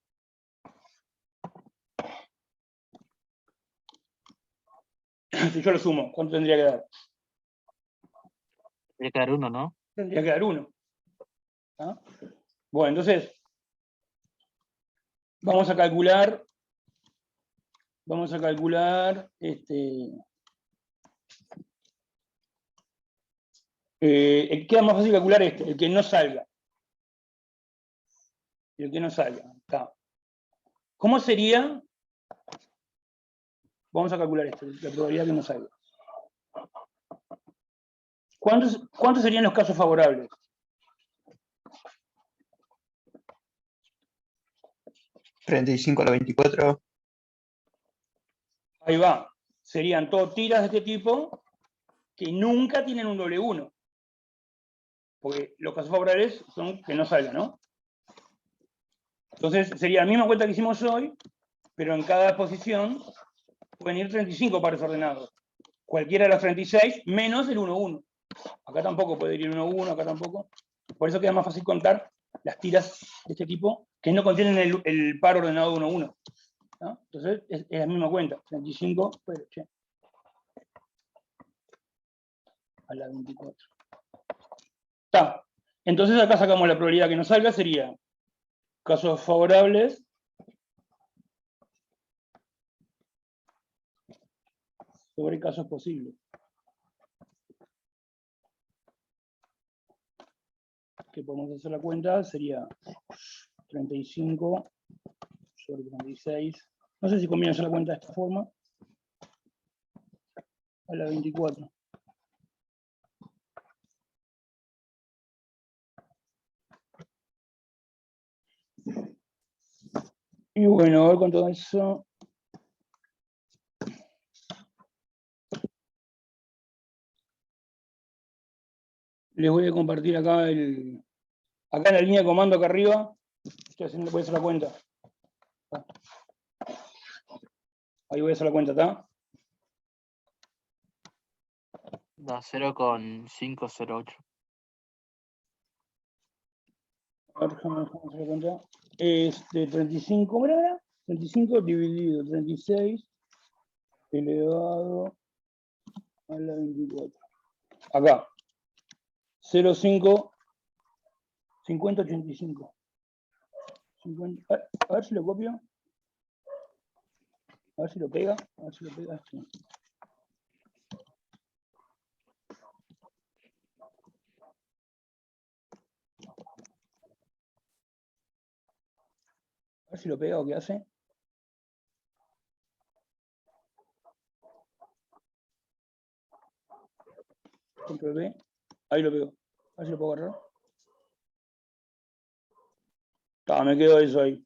Si yo lo sumo, ¿cuánto tendría que dar? Tendría que dar 1, ¿no? Tendría que dar 1. ¿Ah? Bueno, entonces, vamos a calcular queda más fácil calcular el que no salga. El que no salga. Está. ¿Cómo sería? Vamos a calcular esto, la probabilidad que no salga. ¿Cuántos serían los casos favorables? ¿35 a la 24? Ahí va. Serían todas tiras de este tipo que nunca tienen un doble 1. Porque los casos favorables son que no salgan, ¿no? Entonces sería la misma cuenta que hicimos hoy, pero en cada posición pueden ir 35 pares ordenados. Cualquiera de los 36 menos el 1, 1. Acá tampoco puede ir 1, 1, acá tampoco. Por eso queda más fácil contar las tiras de este tipo que no contienen el par ordenado 1, 1. ¿No? Entonces es la misma cuenta. 35, pero, a la 24. Está. Entonces acá sacamos la probabilidad que nos salga, sería casos favorables sobre casos posibles. Que podemos hacer la cuenta, sería 35 sobre 36. No sé si conviene hacer la cuenta de esta forma. A la 24. Y bueno, a ver con todo eso. Les voy a compartir acá en la línea de comando acá arriba. Voy a hacer la cuenta. Ahí voy a hacer la cuenta, ¿está? Da 0,508. A ver, vamos a hacer la cuenta. 35, ¿verdad? 35 dividido 36 elevado a la 24. Acá. 0,5, 50,85. A ver si lo copio. A ver si lo pega. A ver si lo pega. Sí. A ver si lo pega o qué hace. Control V. Ahí lo pego. A ver si lo puedo agarrar. Me quedó eso ahí.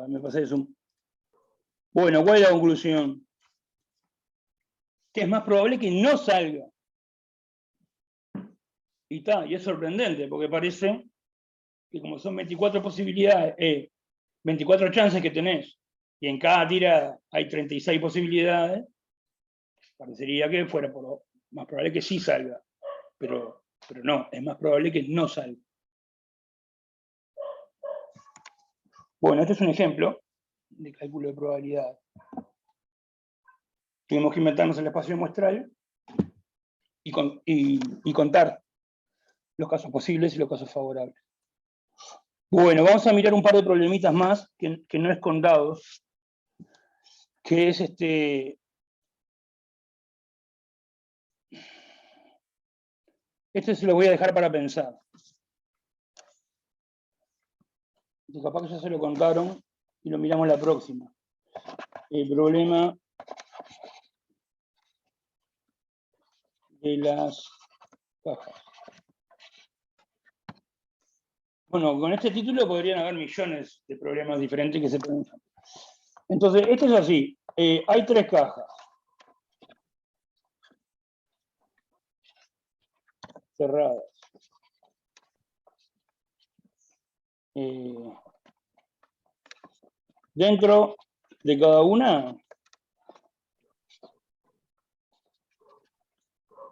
Me pasé de zoom. Bueno, ¿cuál es la conclusión? Que es más probable que no salga. Y es sorprendente, porque parece que como son 24 posibilidades, 24 chances que tenés, y en cada tirada hay 36 posibilidades, parecería que fuera más probable que sí salga. Pero no, es más probable que no salga. Bueno, este es un ejemplo de cálculo de probabilidad. Tuvimos que inventarnos el espacio muestral y contar los casos posibles y los casos favorables. Bueno, vamos a mirar un par de problemitas más, que no es con dados, que es Este se lo voy a dejar para pensar. Y capaz que ya se lo contaron y lo miramos la próxima. El problema de las cajas. Bueno, con este título podrían haber millones de problemas diferentes que se pueden usar. Entonces, esto es así. Hay 3 cajas. Cerradas. Dentro de cada una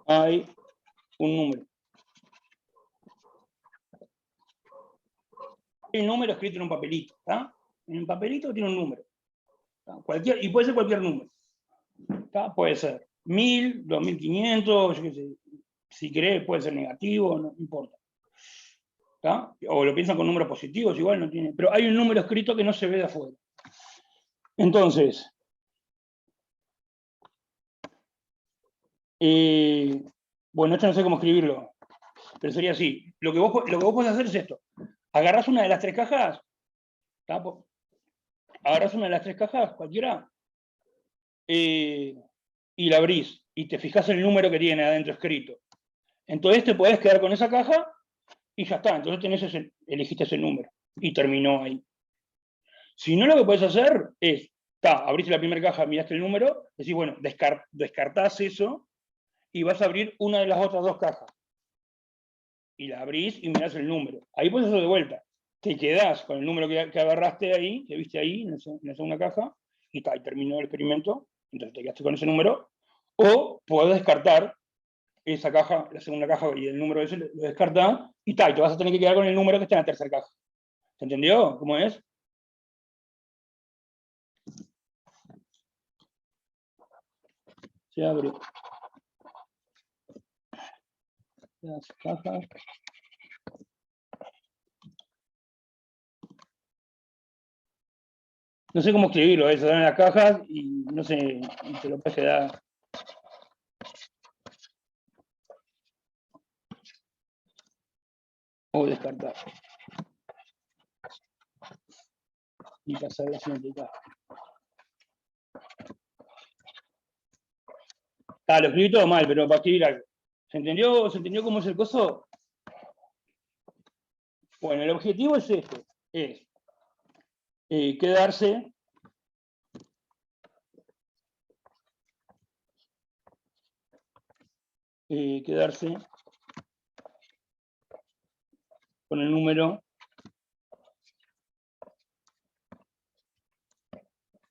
hay un número. Hay un número escrito en un papelito, ¿está? En un papelito tiene un número. Y puede ser cualquier número. ¿Está? Puede ser 1000, 2500, yo qué sé. Si querés, puede ser negativo, no importa. ¿Está? O lo piensan con números positivos, igual no tiene. Pero hay un número escrito que no se ve de afuera. Entonces, bueno, esto no sé cómo escribirlo, pero sería así. Lo que vos podés hacer es esto. Agarrás una de las 3 cajas, ¿está? Agarrás una de las 3 cajas, cualquiera, y la abrís, y te fijás el número que tiene adentro escrito. Entonces te podés quedar con esa caja, y ya está. Entonces elegiste ese número, y terminó ahí. Si no, lo que podés hacer es, abriste la primera caja, miraste el número, decís, bueno, descartás eso, y vas a abrir una de las otras 2 cajas. Y la abrís y mirás el número. Ahí puedes hacerlo de vuelta. Te quedás con el número que agarraste ahí, que viste ahí, en la segunda caja, y terminó el experimento, entonces te quedaste con ese número. O podés descartar esa caja, la segunda caja, y el número ese lo descartás, y te vas a tener que quedar con el número que está en la tercera caja. ¿Se entendió cómo es? Se abre las cajas. No sé cómo escribirlo, se dan en las cajas y no sé, te lo puedes quedar. O descartar. Y pasar a la siguiente caja. Lo escribí todo mal, pero para escribir algo. ¿Se entendió? ¿Se entendió cómo es el coso? Bueno, el objetivo es este. Es quedarse con el número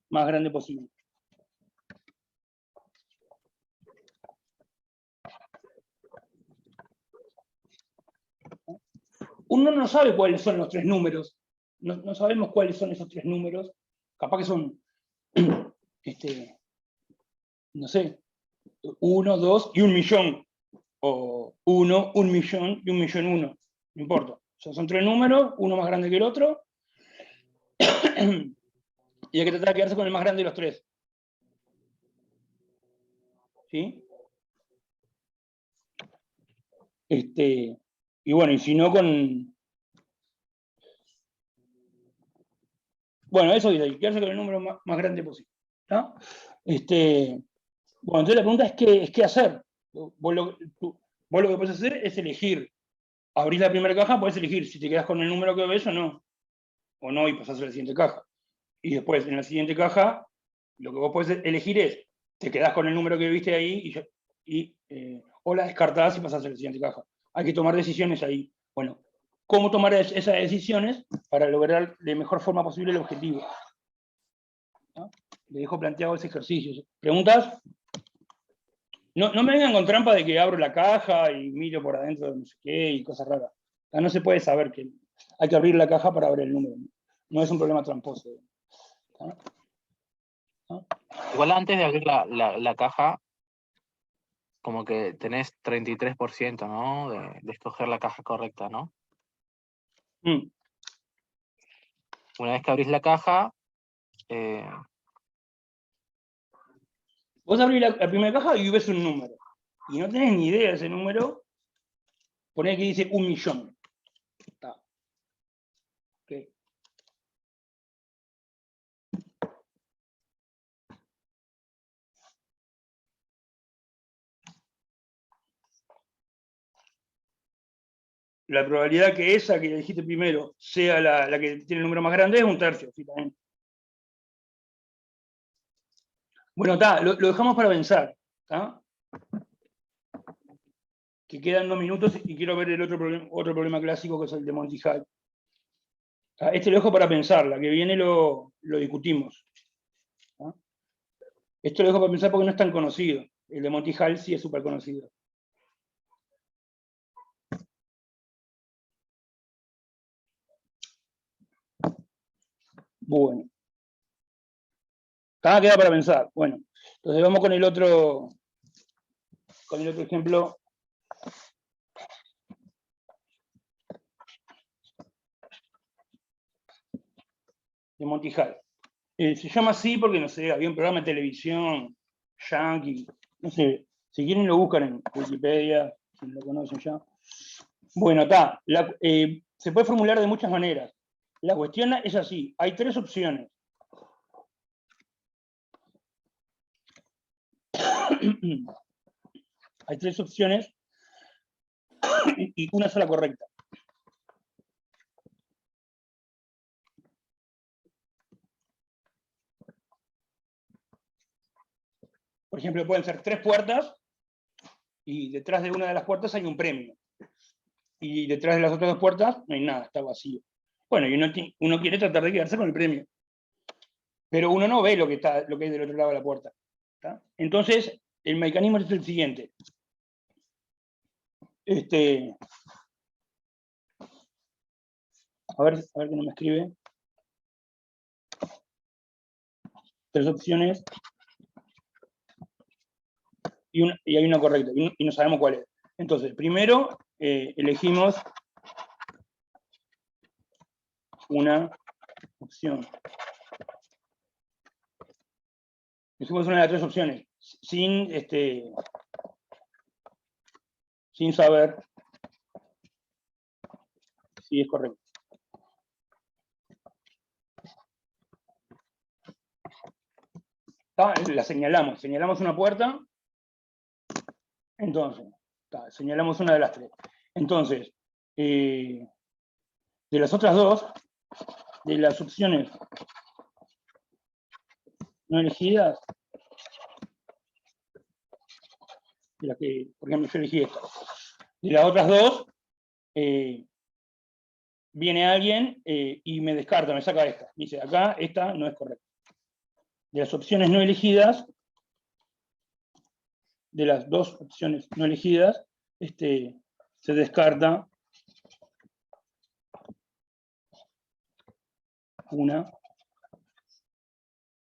más grande posible. Uno no sabe cuáles son los 3 números. No sabemos cuáles son esos 3 números. Capaz que son, no sé, 1, 2 y 1.000.000. O 1, 1.000.000 y 1.000.001. No importa. O sea, son 3 números, uno más grande que el otro. Y hay que tratar de quedarse con el más grande de los 3. ¿Sí? Y bueno, y si no con... Bueno, eso dice, quedarse con el número más grande posible. ¿Está? Bueno, entonces la pregunta es qué hacer. Vos lo que puedes hacer es elegir. Abrís la primera caja, podés elegir si te quedás con el número que ves o no, y pasás a la siguiente caja. Y después, en la siguiente caja, lo que vos podés elegir es, te quedás con el número que viste ahí o la descartás y pasás a la siguiente caja. Hay que tomar decisiones ahí. Bueno, ¿cómo tomar esas decisiones para lograr de mejor forma posible el objetivo? ¿No? Le dejo planteado ese ejercicio. ¿Preguntas? No me vengan con trampa de que abro la caja y miro por adentro de no sé qué y cosas raras. No se puede saber que hay que abrir la caja para ver el número. No es un problema tramposo. ¿No? Igual antes de abrir la caja, como que tenés 33%, ¿no? De escoger la caja correcta, ¿no? Mm. Una vez que abrís la caja, Vos abrís la primera caja y ves un número. Y no tenés ni idea de ese número. Poné que dice 1.000.000. Está. Okay. La probabilidad que esa que dijiste primero sea la que tiene el número más grande es 1/3. Sí, también. Bueno, lo dejamos para pensar. ¿Tá? Que quedan 2 minutos y quiero ver el otro problema clásico que es el de Monty Hall. Este lo dejo para pensar, la que viene lo discutimos. ¿Ah? Esto lo dejo para pensar porque no es tan conocido. El de Monty Hall sí es súper conocido. Bueno. Queda para pensar. Bueno, entonces vamos con el otro ejemplo. De Monty Hall. Se llama así porque, no sé, había un programa de televisión yankee, no sé, si quieren lo buscan en Wikipedia, si lo conocen ya. Bueno, se puede formular de muchas maneras. La cuestión es así, hay 3 opciones. Hay 3 opciones y una sola correcta. Por ejemplo, pueden ser 3 puertas y detrás de una de las puertas hay un premio. Y detrás de las otras 2 puertas no hay nada, está vacío. Bueno, y uno quiere tratar de quedarse con el premio. Pero uno no ve lo que hay del otro lado de la puerta. ¿Tá? Entonces, el mecanismo es el siguiente. A ver que no me escribe. 3 opciones y hay una correcta, y no sabemos cuál es. Entonces, primero elegimos una opción. Elegimos una de las 3 opciones, sin saber si es correcto. La señalamos una puerta, entonces, señalamos una de las 3. Entonces, de las otras 2, de las opciones no elegidas, de las que, por ejemplo, yo elegí esta, de las otras 2, viene alguien y me descarta, me saca esta. Dice, acá esta no es correcta. De las opciones no elegidas, de las 2 opciones no elegidas, se descarta una.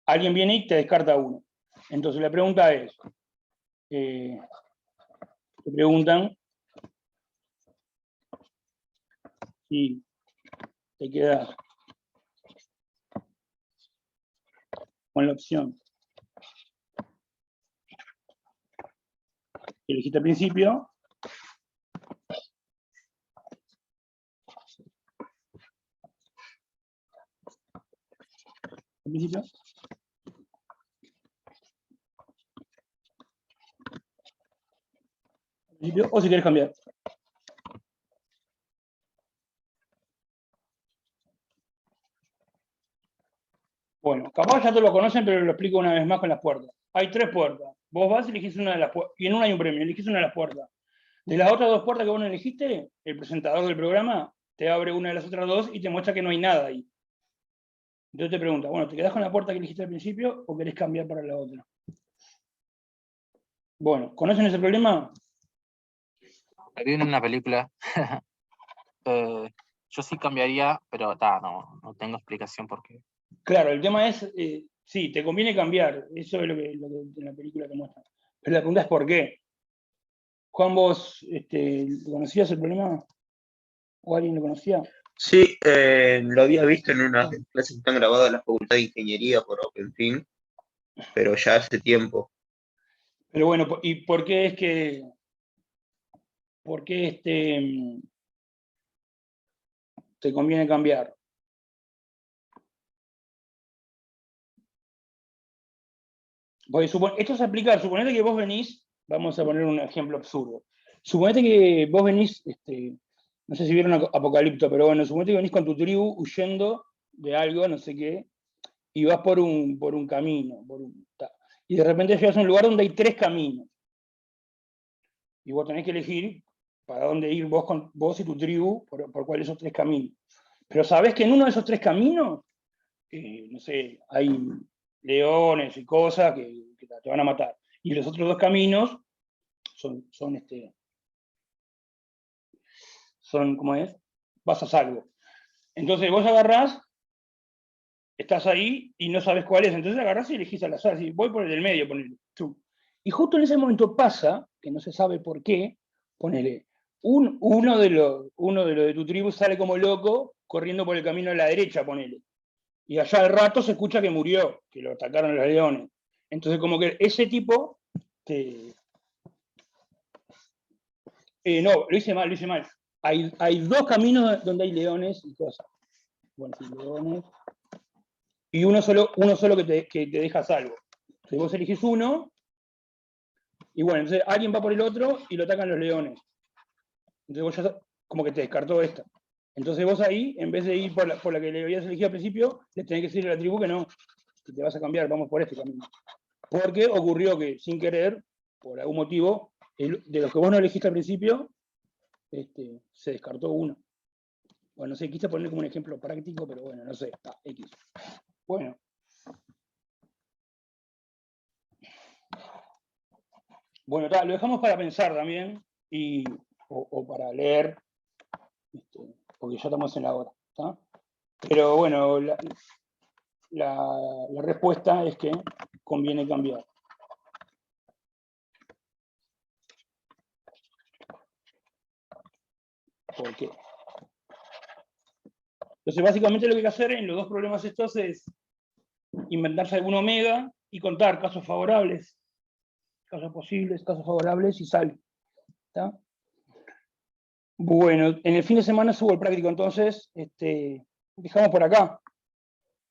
Alguien viene y te descarta una. Entonces la pregunta es, te preguntan si te quedas con la opción que elegiste al principio, O si querés cambiar. Bueno, capaz ya te lo conocen, pero lo explico una vez más con las puertas. Hay 3 puertas. Vos vas y elegís una de las puertas. Y en una hay un premio, elegís una de las puertas. De las otras 2 puertas que vos no elegiste, el presentador del programa te abre una de las otras 2 y te muestra que no hay nada ahí. Entonces te pregunta, bueno, ¿te quedás con la puerta que elegiste al principio o querés cambiar para la otra? Bueno, ¿conocen ese problema? Vi en una película. Yo sí cambiaría, pero no tengo explicación por qué. Claro, el tema es, sí, te conviene cambiar. Eso es lo que en la película te muestra. Pero la pregunta es ¿por qué? Juan, ¿vos conocías el problema? ¿O alguien lo conocía? Sí, lo había visto en unas clases que están grabadas en la Facultad de Ingeniería por OpenFin, pero ya hace tiempo. Pero bueno, ¿y por qué es que... ¿Por qué te conviene cambiar? Porque esto se aplica, suponete que vos venís, vamos a poner un ejemplo absurdo. Suponete que vos venís, no sé si vieron Apocalipto, pero bueno, suponete que venís con tu tribu huyendo de algo, no sé qué, y vas por un camino, y de repente llegas a un lugar donde hay 3 caminos. Y vos tenés que elegir para dónde ir vos y tu tribu, por cuáles esos 3 caminos. Pero sabés que en uno de esos 3 caminos, no sé, hay leones y cosas que te van a matar. Y los otros 2 caminos son ¿cómo es? Vas a salvo. Entonces vos agarrás, estás ahí y no sabes cuál es. Entonces agarrás y elegís al azar. Si voy por el del medio, ponele tú. Y justo en ese momento pasa, que no se sabe por qué, ponele, uno de los de tu tribu sale como loco corriendo por el camino a la derecha, ponele. Y allá al rato se escucha que murió, que lo atacaron los leones. Entonces como que ese tipo no, lo hice mal. Hay 2 caminos donde hay leones y cosas. Bueno, sí, leones. Y uno solo que te deja salvo. Entonces vos elegís uno, y bueno, entonces alguien va por el otro y lo atacan los leones. Entonces vos ya como que te descartó esta. Entonces vos ahí, en vez de ir por la que le habías elegido al principio, le tenés que decir a la tribu que no, que te vas a cambiar, vamos por este camino. Porque ocurrió que, sin querer, por algún motivo, de los que vos no elegiste al principio, se descartó uno. Bueno, no sé, quise poner como un ejemplo práctico, pero bueno, no sé, está, X. Bueno. Bueno, lo dejamos para pensar también, o para leer, porque ya estamos en la hora. ¿Tá? Pero bueno, la respuesta es que conviene cambiar. ¿Por qué? Entonces, básicamente lo que hay que hacer en los 2 problemas estos es inventarse algún omega y contar casos favorables, casos posibles, casos favorables y sale. ¿Tá? Bueno, en el fin de semana subo el práctico, entonces dejamos por acá.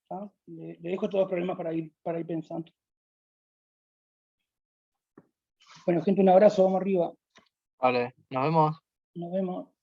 ¿Tá? Le dejo todos los problemas para ir pensando. Bueno, gente, un abrazo, vamos arriba. Vale, nos vemos. Nos vemos.